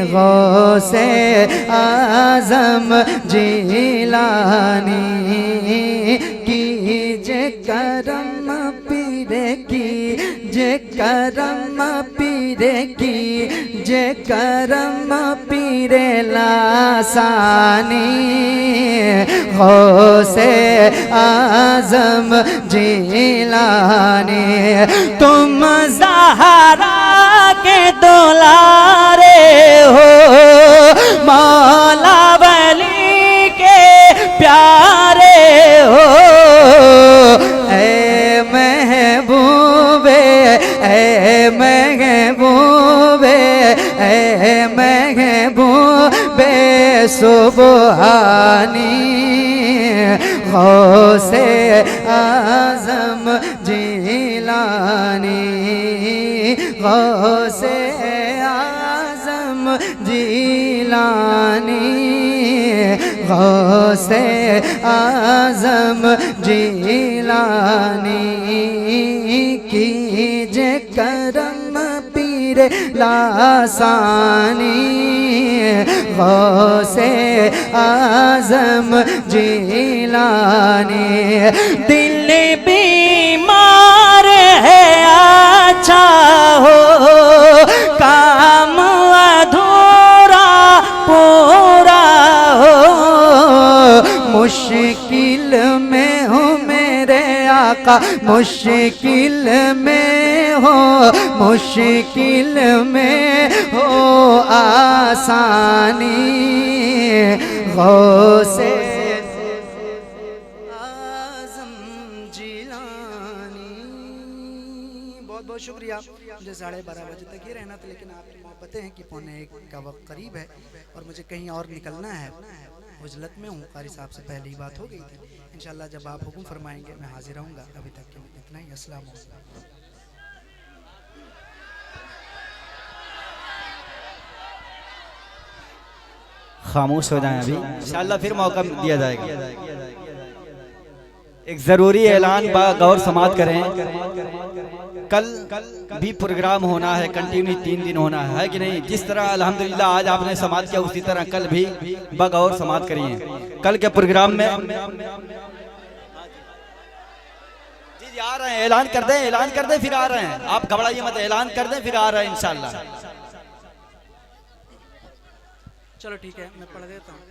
गौसे आज़म जिलानी, कीजे करम पीरे की, जे करम पीरे की, जे करम पीरे लासानी। गौसे आज़म जिलानी, तुम ज़हरा के दुलारे हो, मौला वली के प्यारे हो। ऐ महबूबे, ऐ महबूबे, ऐ महबूबे सुबहानी। गौसे आज़म जिलानी, गौसे आज़म जिलानी, गौसे आज़म जिलानी, कीजे करम पीरे लासानी। गौसे आज़म जिलानी, दिल बीमार है अच्छा हो, काम अधूरा पूरा हो। मुश्किल में हो मेरे आका, मुश्किल में हो, मुश्किल में हो आसानी। गौसे आज़म जिलानी। बहुत बहुत शुक्रिया। मुझे 12:30 बजे तक ही रहना था, लेकिन आपकी मोहब्बतें हैं कि 12:45 का वक्त करीब है और मुझे कहीं और निकलना है। उजलत में हूँ, कारी साहब से पहले ही बात हो गई थी। इंशाल्लाह जब आप हुक्म फरमाएंगे मैं हाजिर रहूँगा। अभी तक के लिए इतना ही। अस्सलाम वालेकुम। खामोश हो जाएं अभी, इंशाल्लाह फिर मौका दिया जाएगा। एक ज़रूरी ऐलान बा गौर समात करें, कल भी प्रोग्राम होना है, कंटिन्यू 3 दिन होना है कि नहीं? जिस तरह अल्हम्दुलिल्लाह आज आपने समात किया उसी तरह कल भी बगौर समात करिए। कल के प्रोग्राम में जी आ रहे हैं, ऐलान कर दें फिर आ रहे हैं, आप घबराइए मत, ऐलान कर दें फिर आ रहे हैं इंशाल्लाह। चलो ठीक है, मैं पढ़ देता हूँ।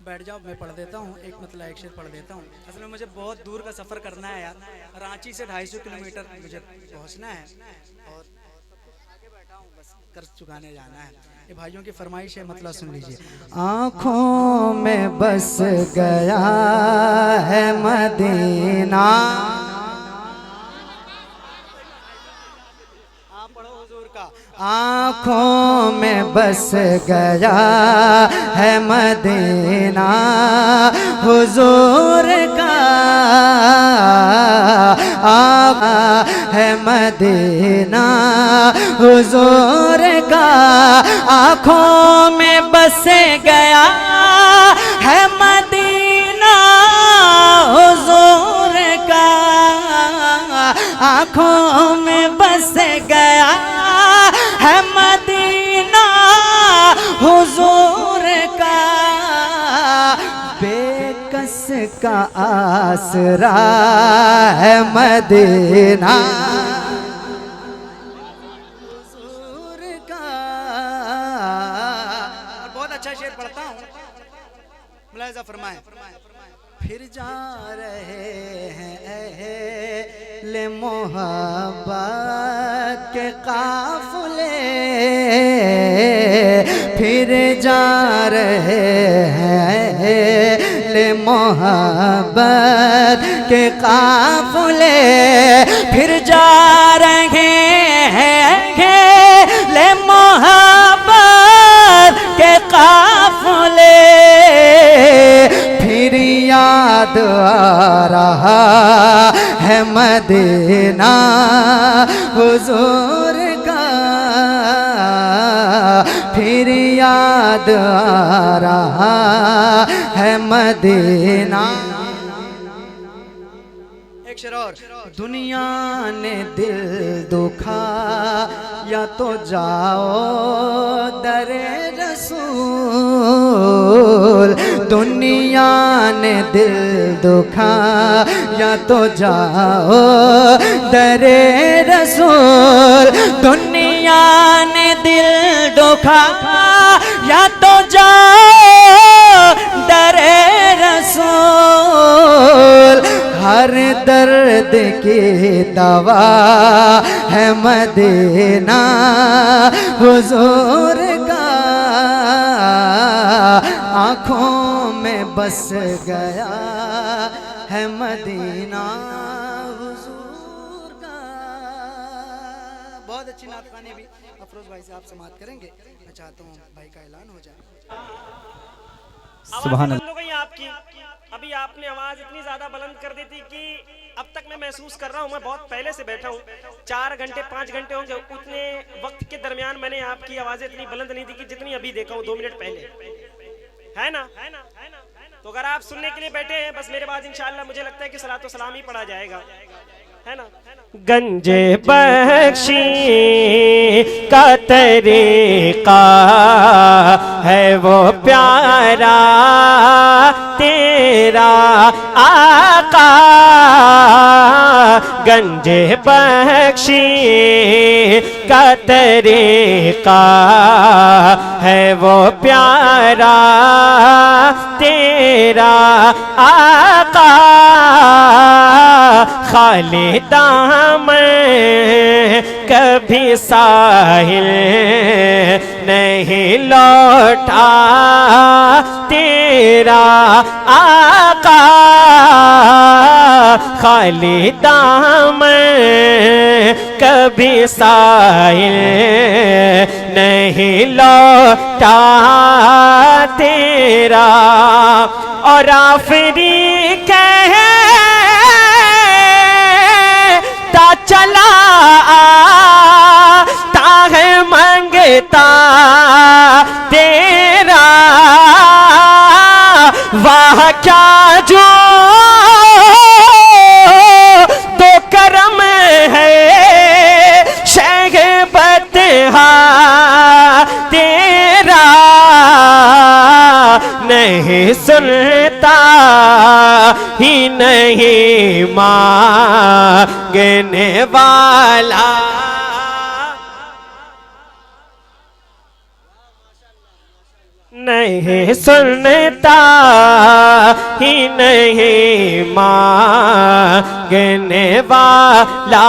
बैठ जाओ, मैं पढ़ देता हूँ। एक मतलब एक शेर पढ़ देता हूँ। असल में मुझे बहुत दूर का सफ़र करना है यार, रांची से 250 किलोमीटर मुझे पहुँचना है और आगे बैठा हूँ, बस कर्ज चुकाने जाना है। ये भाइयों की फरमाइश है, मतलब सुन लीजिए। आँखों में बस गया है मदीना। आप पढ़ो हुजूर का। आँखों में बस गया है मदीना हुजूर का, है मदीना हुजूर का। आँखों में बस गया है मदीना हुजूर का, आँखों में बस गया है मदीना हुजूर का। बेकस का आसरा है मदीना हुजूर का। बहुत अच्छा शेर पढ़ता हूँ, मुलाहिजा फरमाएं। फिर जा रहे हैं अहले मोहब्बत के काफिले, फिर जा रहे हैं अहले मोहब्बत के काफिले, फिर जा रहे हैं अहले मोहब्बत के काफिले। फिर याद आ रहा है मदीना हुजूर का, फिर याद आ रहा है मदीना। एक शेर और। दुनिया ने दिल दुखा या तो जाओ दरे रसूल, दुनिया ने दिल दुखा या तो जाओ दरे रसूल, दुनिया ने दिल दुखा या तो जाओ दरे रसूल। हर दर्द की दवा है मदीना हुजूर का, आँखों में बस गया है मदीना हुजूर का। बहुत अच्छी नात खानी भी अफरोज भाई से आप समाप्त करेंगे। मैं चाहता हूँ भाई का ऐलान हो जाए। सुभान आवाज़ बंद हो गई आपकी। अभी आपने आवाज इतनी ज्यादा बुलंद कर दी थी कि अब तक मैं महसूस कर रहा हूँ, मैं बहुत पहले से बैठा हूँ, 4 घंटे 5 घंटे होंगे, उतने वक्त के दरमियान मैंने आपकी आवाजें इतनी बुलंद नहीं थी कि जितनी अभी देखा हूँ 2 मिनट पहले, है ना? तो अगर आप सुनने के लिए बैठे हैं, बस मेरे बाद इंशाअल्लाह मुझे लगता है कि सलातो सलाम ही पढ़ा जाएगा, है ना? गंजे बख्शी का तरीका है वो प्यारा तेरा आका, गंजे बख्शी का तरीका है वो प्यारा तेरा आका। खाली दामन कभी साहिल नहीं लौटा तेरा आका, खाली दामन कभी साहिल नहीं लौटा तेरा। और आफरी कहता चला आता है मंगता वाह क्या जो तो करम है शहबत तेरा नहीं सुनता ही नहीं मांगने वाला। नहीं सुनता ही नहीं मांगने वाला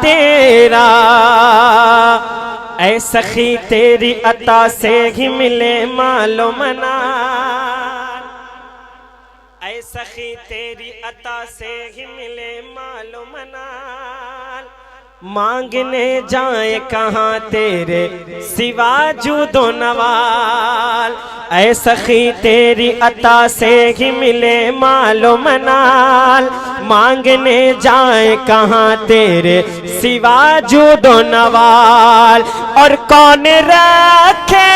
तेरा। ऐ सखी तेरी अता से ही मिले मालो मनाल, ऐ सखी तेरी अता से ही मिले मालो मनाल। मांगने जाए कहाँ तेरे सिवा जूदो नवाल। ऐ सखी तेरी अता से ही मिले मालो मनाल। मांगने जाए कहाँ तेरे सिवा जूदो नवाल। और कौन रखे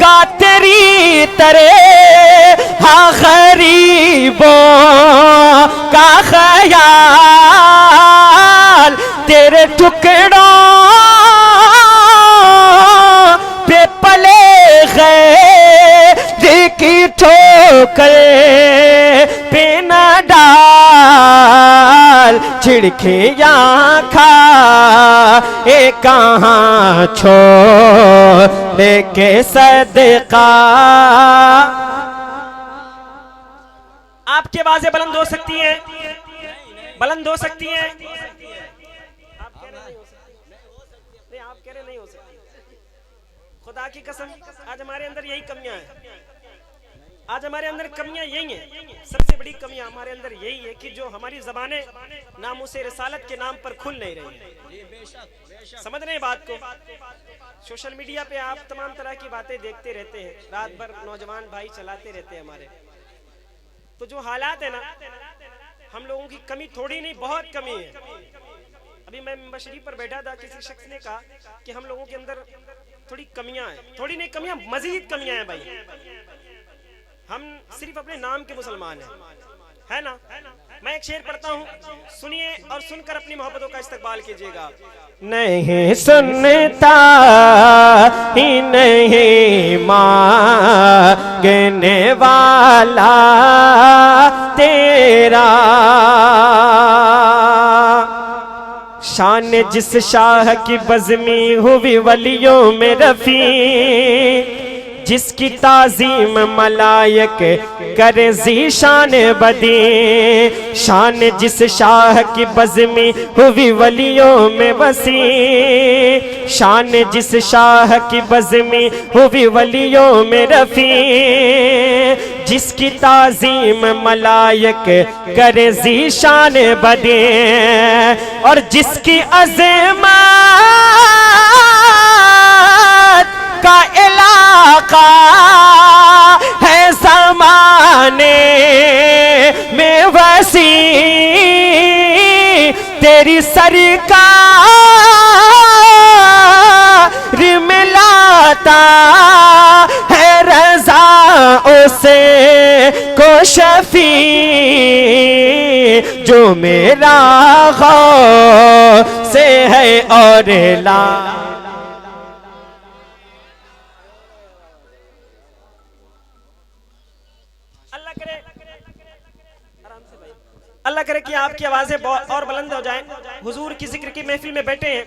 गा तेरी तरह हाँ गरीबों का ख्याल। तेरे टुकड़ों पे पले गए की ठोकर पे न डाल। छिड़के खा ए कहाँ छोड़ के सदका। आपकी आवाजें बुलंद हो सकती हैं, बुलंद हो सकती हैं। आप कह रहे नहीं हो सकती, नहीं आप कह रहे नहीं हो सकती। खुदा की कसम आज हमारे अंदर यही कमियां हैं, आज हमारे अंदर कमियां यही हैं। सबसे बड़ी कमियां हमारे अंदर यही है कि जो हमारी ज़बानें नामूसे रिसालत के नाम पर खुल नहीं रही हैं। समझ रहे हैं बात को? सोशल मीडिया पे आप तमाम तरह की बातें देखते रहते हैं, रात भर नौजवान भाई चलाते रहते हैं हमारे। तो जो हालात है ना, हम लोगों की कमी थोड़ी नहीं बहुत कमी है। अभी मैं शरीफ पर बैठा था, किसी शख्स ने कहा कि हम लोगों के अंदर थोड़ी कमियां हैं। थोड़ी नहीं कमियां, मजीद कमियां हैं भाई। हम सिर्फ अपने नाम के मुसलमान हैं, है ना। मैं एक शेर पढ़ता हूँ, सुनिए और सुनकर अपनी मोहब्बतों का इस्तकबाल कीजिएगा। नहीं सुनता ही नहीं मांगने वाला तेरा। शान जिस शाह की बज़मी हुई वलियों में रफ़ी, जिसकी ताज़ीम मलायक करे ज़ीशान बदी। शान जिस शाह की बज़मी हुई वलियों में वसी, शान जिस शाह की बज़मी हुई वलियों में रफ़ी। जिसकी ताज़ीम मलायक करे ज़ीशान बदी। और जिसकी अज़मत का इलाका है ज़माने में वसी। तेरी सरकार मिलाता है रज़ा उसे को शफी। जो मेरा गौस से है और ला। अल्लाह करे कि आपकी आवाजें और बुलंद हो जाएं। हुजूर की जिक्र की महफिल में बैठे हैं,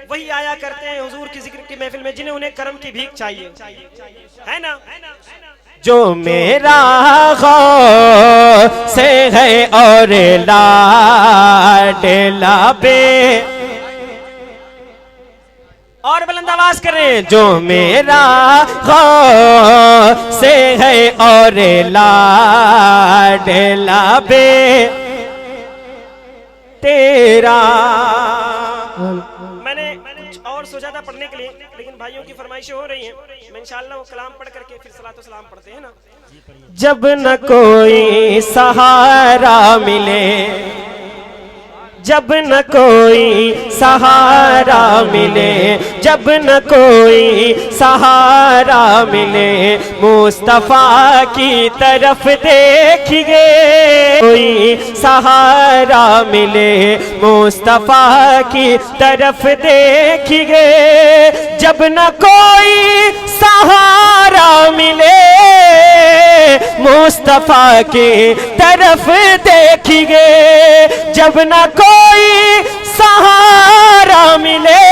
वही आया करते हैं हुजूर की जिक्र की महफिल में जिन्हें उन्हें करम की भीख चाहिए, है ना। जो मेरा गौस से है और लाडला बे। और बुलंद आवाज करें। जो मेरा गौस से है और लाडला बे तेरा। मैंने कुछ और सोचा था पढ़ने के लिए, लेकिन भाइयों की फरमाइशें हो रही हैं। मैं इंशाअल्लाह वो कलाम पढ़ करके फिर सलातो सलाम पढ़ते हैं ना। जब न कोई सहारा मिले, जब न कोई सहारा मिले, जब न कोई सहारा मिले, मुस्तफा की तरफ देखिए। कोई सहारा मिले, मुस्तफा की तरफ देखिए। जब न कोई सहारा मिले, मुस्तफा की तरफ देखिए। जब न कोई सहारा मिले,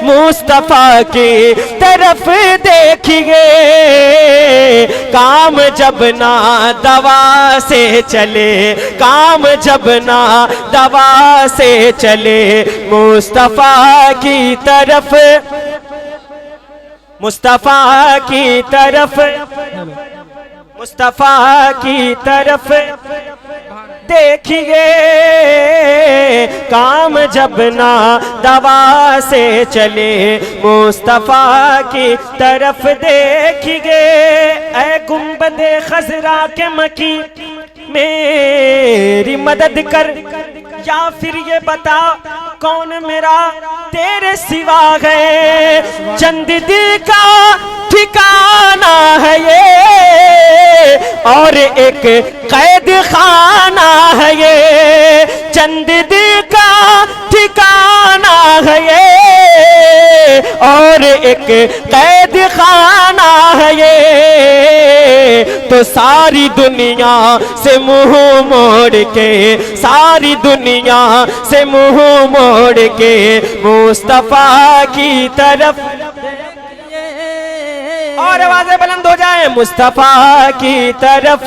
मुस्तफा की तरफ देखिए। काम जब ना दवा से चले, काम जब ना दवा से चले, मुस्तफा की तरफ, मुस्तफा की तरफ, मुस्तफा की तरफ देखिए। काम जब ना दवा से चले, मुस्तफा की तरफ देखिए। ऐ गुंबदे खजरा के मकी मेरी मदद कर, या फिर ये बता कौन मेरा तेरे सिवा है। चंद दिल का ठिकाना है ये, और एक कैद खाना है ये। चंद दिल का ठिकाना है ये, और एक कैद खाना है ये। तो सारी दुनिया से मुंह मोड़ के, सारी दुनिया से मुंह मोड़ के, मुस्तफा की तरफ, और आवाजें बुलंद हो जाए, मुस्तफा की तरफ।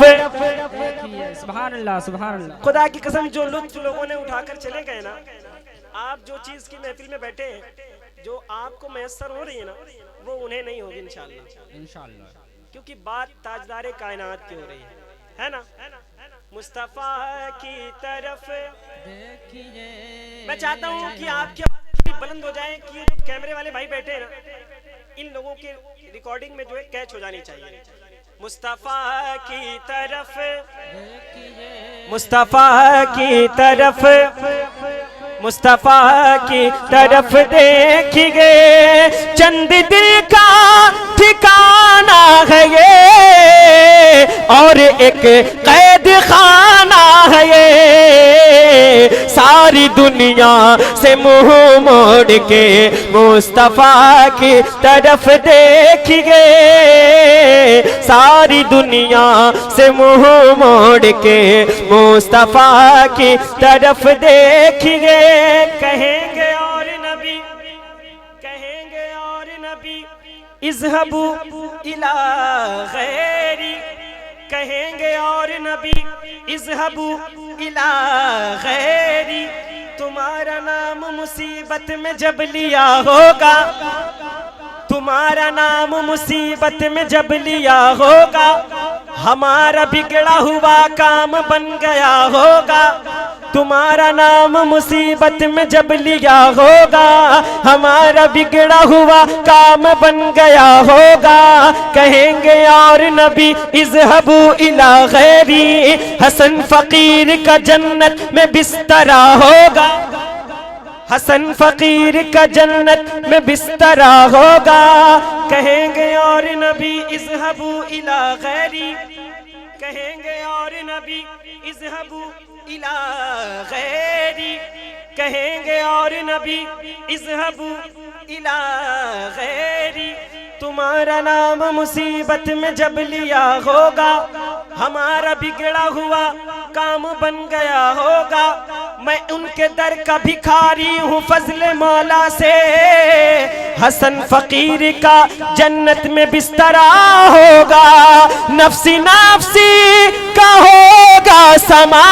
सुभान अल्लाह, सुभान अल्लाह। खुदा की कसम, जो लुत्फ लोगों ने उठाकर चले गए ना, आप जो चीज की महफिल में बैठे हैं, जो आपको मैसर हो रही है ना, वो उन्हें नहीं होगी इंशाअल्लाह, इंशाअल्लाह। क्योंकि बात ताजदारे कायनात की हो रही है ना। मुस्तफा की तरफ देखिए। मैं चाहता हूँ कि आपकी आवाज़ें बुलंद हो जाएं कि जो कैमरे वाले भाई बैठे हैं ना, इन लोगों के रिकॉर्डिंग में जो है कैच हो जानी चाहिए। मुस्तफा की तरफ देखिए, मुस्तफा की तरफ, मुस्तफा की तरफ देखिए। चंद दिल का ठिकाना है ये, और एक कैद खाना है ये। सारी दुनिया से मुंह मोड़ के, मुस्तफा की तरफ देखिए। सारी दुनिया से मुंह मोड़ के, मुस्तफा की तरफ देखिए। कहेंगे और नबी, कहेंगे और नबी, इज़हबू इला गैरी। कहेंगे और नबी, इज़हबू इला गैरी। तुम्हारा नाम मुसीबत में जब लिया होगा, तुम्हारा नाम मुसीबत में जब लिया होगा, हमारा बिगड़ा हुआ काम बन गया होगा। तुम्हारा नाम मुसीबत में जब लिया होगा, हमारा बिगड़ा हुआ काम बन गया होगा। कहेंगे और नबी, इज़हबू इला गैरी। हसन फकीर का जन्नत में बिस्तरा होगा, हसन फकीर का जन्नत में बिस्तरा होगा। कहेंगे और नबी, इज़हबू इला गैरी। कहेंगे और नबी, इज़हबू इला गैरी। कहेंगे और नबी, इज़हबू इला गैरी। तुम्हारा नाम मुसीबत में जब लिया होगा, हमारा बिगड़ा हुआ काम बन गया होगा। मैं उनके दर का भिखारी हूँ फजले मौला से। हसन फकीर का जन्नत में बिस्तरा होगा, नफ्सी नफ्सी का होगा समा,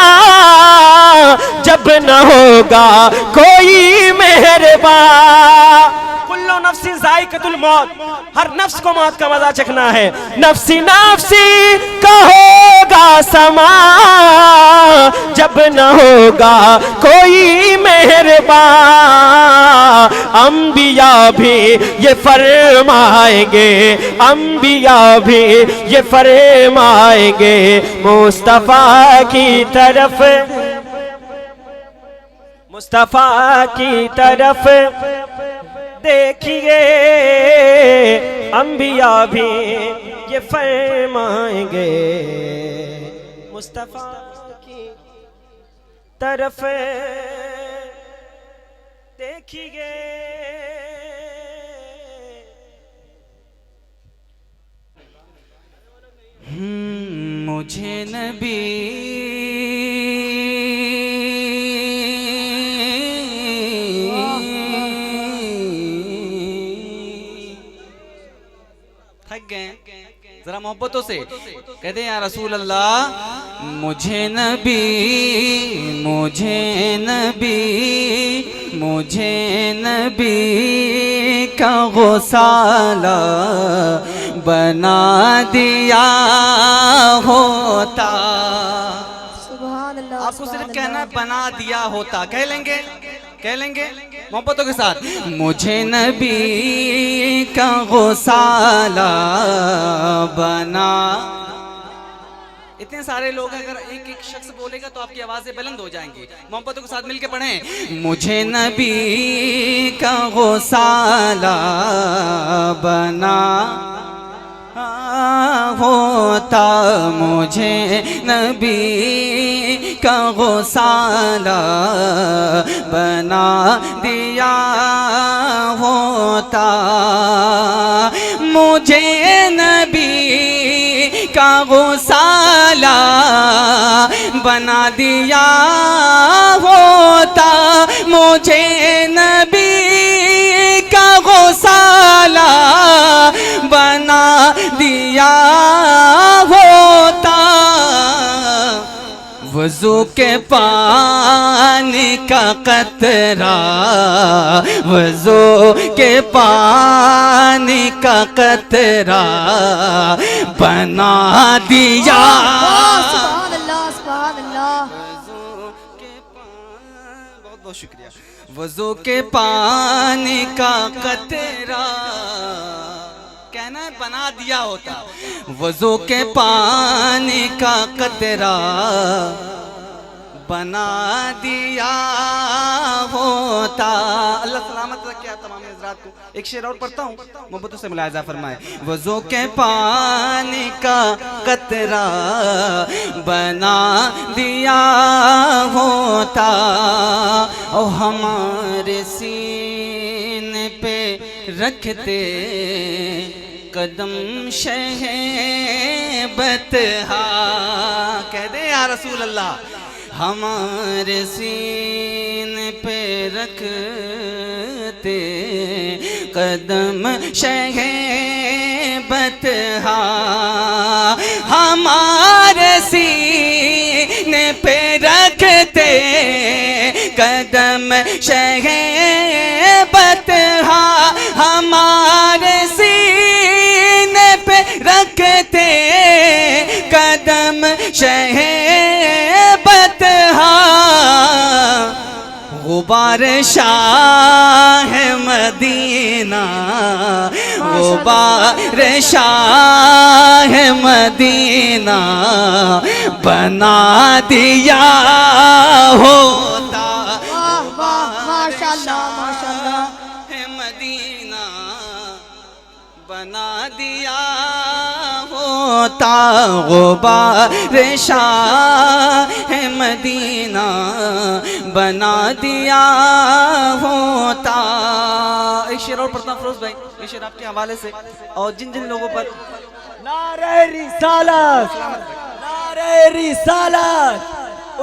जब न होगा कोई मेहरबान। कुल्लो नफ्सी ज़ाइक़तुल मौत, हर नफ्स को मौत का मजा चखना है। नफ्सी नफ्सी का होगा समा, जब न होगा कोई मेहरबान। अंबिया भी ये फरमाएंगे, अंबिया भी ये फरमाएंगे, मुस्तफा की तरफ। मुस्तफा की तरफ देखिए अंबिया भी ये फरमाएंगे, मुस्तफा की तरफ देखिए। मुझे नबी थक गए जरा मोहब्बतों से कहते हैं या रसूल अल्लाह मुझे नबी मुझे नबी मुझे नबी का गौसाला बना दिया होता। आपको सिर्फ कहना है बना दिया होता, कह लेंगे मोहब्बतों के साथ। मुझे नबी का गौसाला बना। इतने सारे लोग अगर एक एक शख्स बोलेगा तो आपकी आवाजें बुलंद हो जाएंगी। मोहब्बतों के साथ मिलके पढ़ें। मुझे नबी का गौसाला बना होता, मुझे नबी का गौसाला बना दिया होता। मुझे नबी का गौसाला बना दिया होता, मुझे नबी का गौसाला बना दिया होता। वज़ू के पानी का कतरा, वज़ू के पानी का कतरा बना दिया। बहुत बहुत शुक्रिया। वज़ू के पानी का कतरा कहना है बना दिया होता। वज़ू के पानी का कतरा बना दिया होता। अल्लाह सलामत रखे आप तमाम हज़रात को। एक शेर और पढ़ता हूँ, मोहब्बतों से मुलाहिज़ा फरमाए। वज़ू के पानी का कतरा बना दिया होता, और हमारे सीने पे रखते कदम शहबतहा। कह दे या रसूल अल्लाह, हमारे सीने पे रखते कदम शहबतहा। हमारे सीने पे रखते कदम शहबतहा। हमारे सीने पे रखते कदम शहबतहा। गुबार शाह मदीना, गुबार शाह मदीना बना दिया होता। माशाल्लाह माशाल्लाह मदीना बना दिया होता। गुबार शाह मदीना बना दिया होता। एक शेर और पढ़ता फिरोज भाई, ये शेर आपके हवाले से। और जिन जिन लोगों पर नारे रिसालत, नारे रिसालत,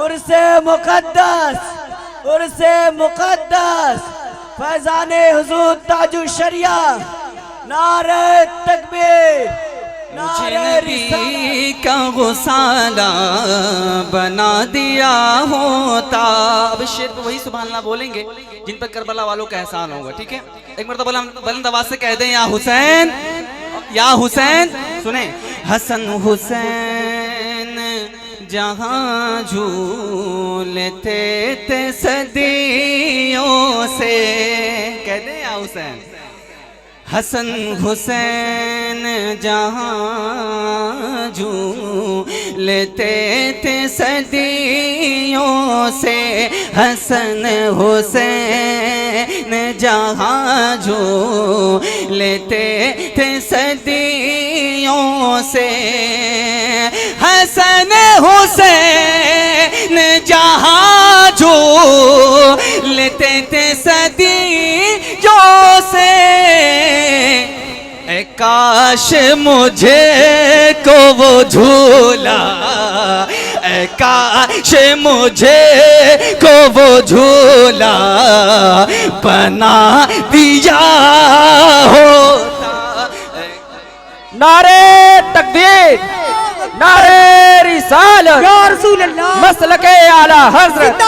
उर्से मुक़द्दस, उर्से मुक़द्दस, फैज़ाने हुज़ूर ताजुश शरिया, नारे तकबीर, मुझे नबी का गौसाला बना दिया होता। अब इस शेर पे वही सुभान अल्लाह बोलेंगे जिन पर करबला वालों का एहसान होगा, ठीक है। एक मरतबा बुलंद आवाज से कह दें या हुसैन, या हुसैन। सुने, हसन हुसैन जहाँ झूलते थे सदियों से। कह दें या हुसैन, हसन हुसैन हुसैन जहाँ जू लेते थे सदियों से, हसन हुसैन जहाँ जू लेते थे सदियों से, हसन हुसैन जहाँ जो लेते थे सदियों से। ए काश मुझे को वो झूला, ए काश मुझे को वो झूला बना दिया होता। नारे तकबीर, नारे रिसालत, या रसूल अल्लाह, मसलके आला हजरत,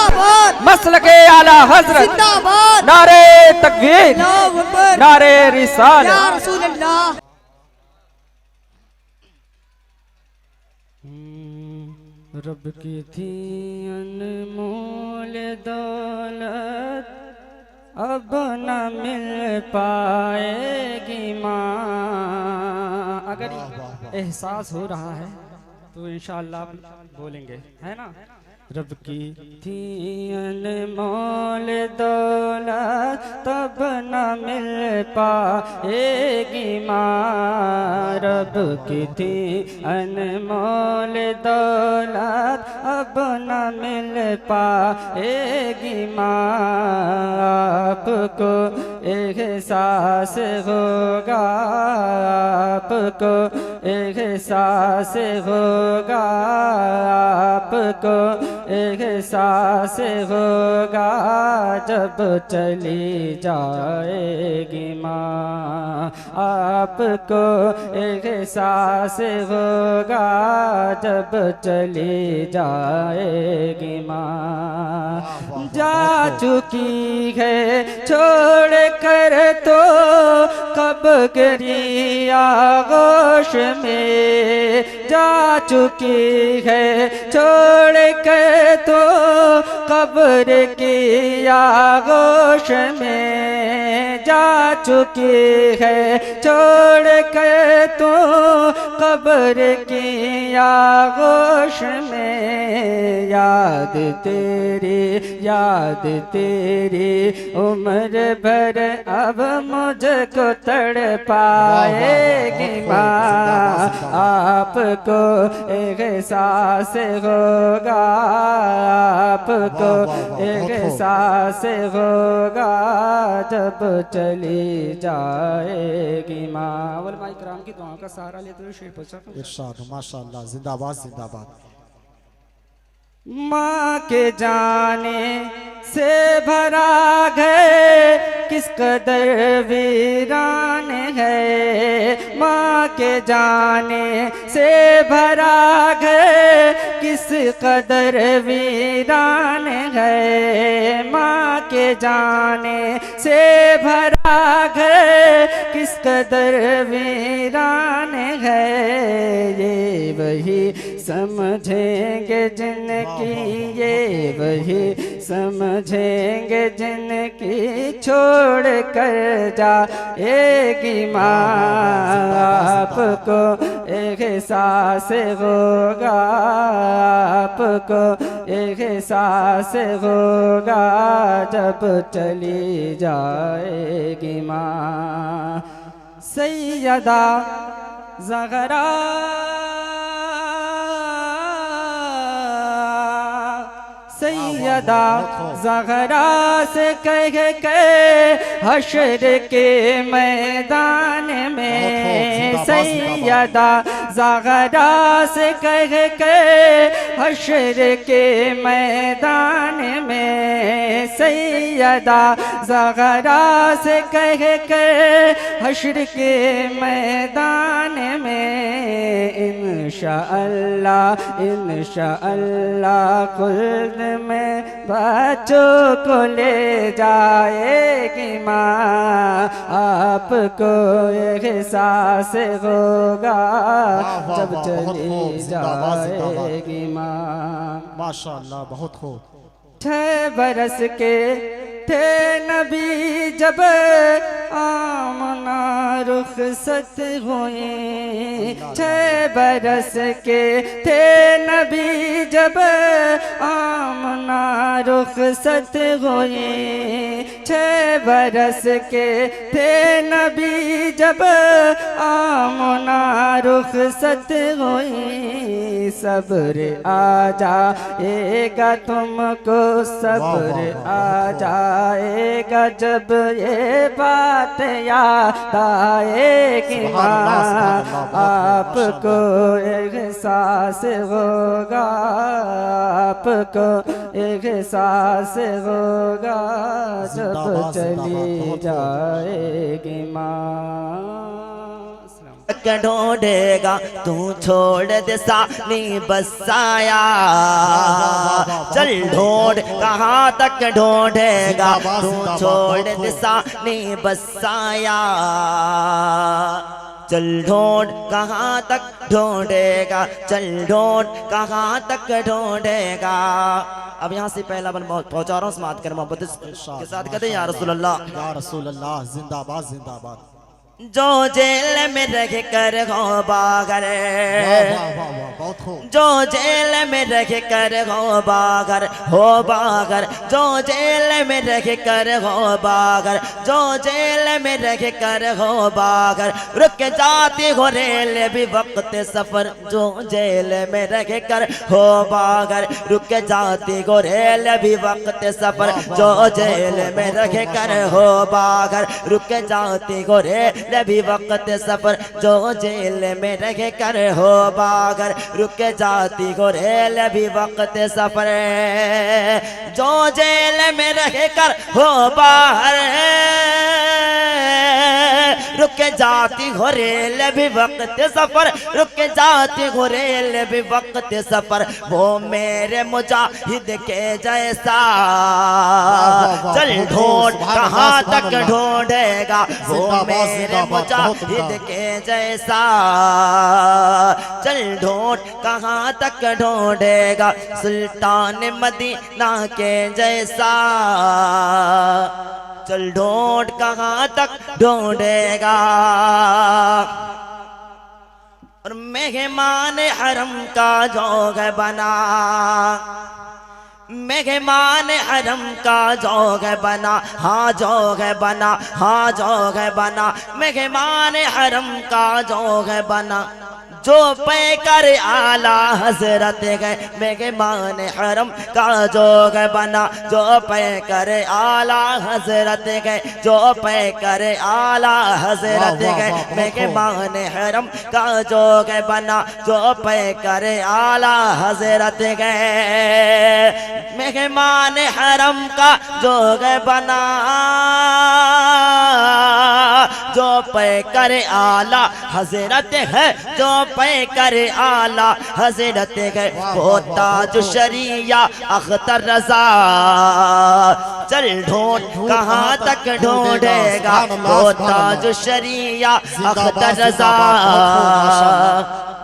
मसलके आला हजरत, नारे तकबीर, नारे रिसालत, या रसूल अल्लाह। रब की थी अनमोल दौलत अब न मिल पाएगी माँ। अगर एहसास हो रहा है तो इंशाअल्लाह बोलेंगे, है ना। रब की थी अनमोल दौलत तब न मिल पाएगी माँ। रब की थी अनमोल दौलत अब न मिल पाएगी माँ। आपको एहसास होगा, आपको एहसास होगा, आपको एहसास होगा जब चली जाएगी माँ। आपको एहसास होगा जब चली जाएगी माँ। जा चुकी है छोड़ कर तो कब गिरी आगोश में, जा चुकी है छोड़ कर तो कब्र की आगोश में, जा चुकी है छोड़ कर तो कब्र की आगोश में। याद तेरी उम्र भर अब मुझको तड़ पाएगी माँ। आपको एहसास होगा, आपको एहसास होगा जब चली जाएगी माँ। उलमा इकराम की दुआओं का सहारा लेते हुए शेर पर सकूं। इरशाद, माशाअल्लाह, जिंदाबाद जिंदाबाद। माँ के जाने से भरा घर किस कदर वीरान है, माँ के जाने से भरा घर किस कदर वीरान है। माँ के जाने से भरा घर किस कदर वीरान है। ये वही समझेंगे जिनकी, ये वही समझेंगे जिनकी छोड़ कर जाएगी माँ। आपको एहसास होगा, आपको एहसास होगा जब चली जाएगी माँ। सैयदा ज़हरा सैयदा ज़हरा से कह के हश्र के मैदान में, सैयदा ज़हरा से कह के हश्र के मैदान में, सैयदा ज़हरा से कह के हश्र के मैदान में। इंशाअल्लाह इंशाअल्लाह खुल्द में बच्चों को ले जाएगी माँ। आपको एहसास होगा जब चली जाएगी माँ। माशाअल्लाह, बहुत खूब। 6 बरस के थे नबी जब आमना रुखसत हुए 6 बरस के थे नबी जब आमना रुखसत हुए 6 बरस के थे नबी जब आमना रुखसत हुई सब्र आ जाएगा तुमको सब्र आ जाएगा जब ये बात याद आएगी माँ आपको एहसास होगा आपको एहसास होगा जब चली जाएगी माँ ढूंढेगा तू छोड़ दे सानी बसाया चल ढूंढ कहाँ तक ढूंढेगा तू छोड़ दे सानी बसाया चल ढूंढ कहाँ तक ढूंढेगा चल ढूंढ कहाँ तक ढूंढेगा। अब यहाँ से पहला बन पहुंचा रहा हूँ समात कर मोहब्बत के साथ कहते या रसूल अल्लाह या रसूल अल्लाह जिंदाबाद जिंदाबाद। जो जेल में रह कर हो बागर जो जेल में रह कर हो बागर जो जेल में रह कर हो बागर जो जेल में रह कर हो बागर रुक जाती हो रेल भी वक्त सफर जो जेल में रह कर हो बागर रुक जाती हो रेल भी वक्त सफर जो जेल में रह कर हो बागर रुक जाती हो रेल भी वक्त सफर जो जेल में रह कर हो बागर रुक जाती हो रेल भी वक्त सफर जो जेल में रह कर हो बाहर रुक जाती हो रेल भी वक्त सफर रुक जाती हो रेल भी वक्त सफर वो मेरे मुजाहिद के जैसा चल ढूंढ कहाँ तक ढूंढेगा वो मेरे मुजाहिद के जैसा चल ढूंढ कहाँ तक ढूंढेगा सुल्तान मदीना के जैसा चल ढूंढ कहाँ तक ढूंढेगा। और मेहमान हरम का जोग बना मेहमान हरम का जोग बना हाँ जोग बना हाँ जोग बना मेहमान हरम का जोग बना जो पे कर आला हजरत गए मेहमान हरम का जोग बना जो पे कर आला हजरत गए जो पे कर आला हजरत गए मेहमान हरम का जोग बना जो पे कर आला हजरत गए मेहमान हरम का जोग बना जो पे कर आला हजरत है जो पे कर आला हजरत है वो ताज शरिया अख्तर रजा चल ढूंढ कहाँ तक ढूंढेगा वो ताज शरिया अख्तर रजा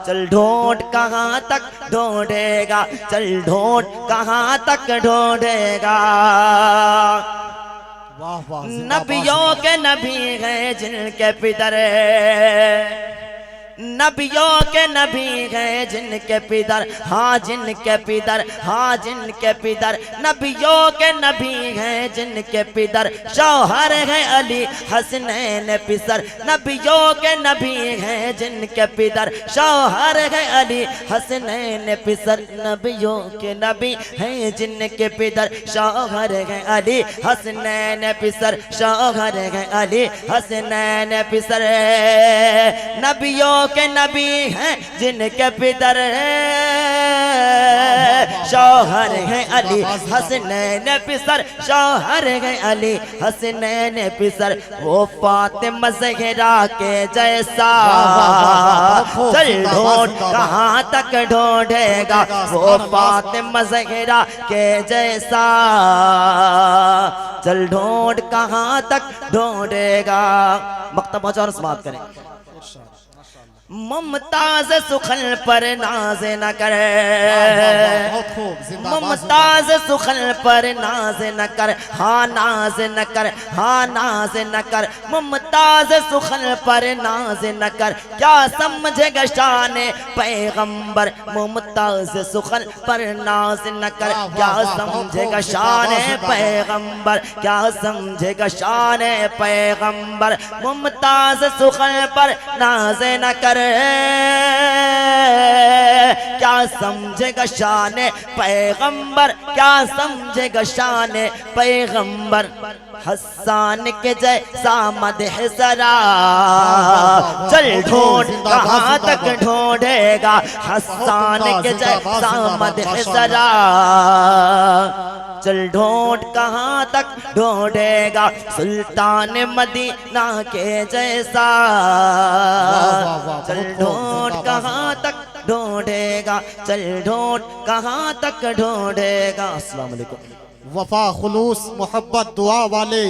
चल ढूंढ कहाँ तक ढूंढेगा चल ढूंढ कहाँ तक ढूंढेगा। नबियों के नबी हैं जिनके पितर नबियों के नबी हैं जिनके पितर हाँ जिनके पितर हाँ जिनके पितर नबियों के नबी हैं जिनके पितर शौहर हैं अली हसनैन पिसर नबियों के नबी हैं जिनके पितर शौहर हैं अली हसनैन पिसर नबियों के नबी हैं जिनके पितर शौहर हैं अली हसनैन पिसर शौहर हैं अली हसनैन पिसर नबियों के नबी हैं जिनके पितर शौहर हैं अली हसनैन पिसर शौहर हैं अली हसनैन पिसर वो फातिमा ज़हरा के जैसा चल ढूंढ कहाँ तक ढूंढेगा वो फातिमा ज़हरा के जैसा चल ढूंढ कहाँ तक ढूंढेगा। मक्तब पहुंचा और समाप्त करें। मुमताज सुखल पर नाज न कर, बहुत खूब, जिंदाबाद, मुमताज सुखल पर नाज न कर, हाँ नाज न कर, हाँ नाज न कर, मुमताज सुखल पर नाज न कर, क्या समझेगा शान पैगंबर, मुमताज सुखल पर नाज न कर, क्या समझेगा शान पैगंबर, क्या समझेगा शान पैगंबर, मुमताज सुखल पर नाज न कर, क्या समझेगा शान पैगंबर, क्या समझेगा शान पैगंबर, हसन के जैसा मदह जरा चल ढूंढ कहाँ तक ढूंढेगा, हसन के जैसा मदह जरा चल ढूंढ कहाँ तक ढूंढेगा, सुल्तान मदीना के जैसा चल ढूंढ कहाँ तक ढूंढेगा, चल ढूंढ कहाँ तक ढूंढेगा। अस्सलाम वालेकुम। वफा खुलूस मोहब्बत दुआ वाले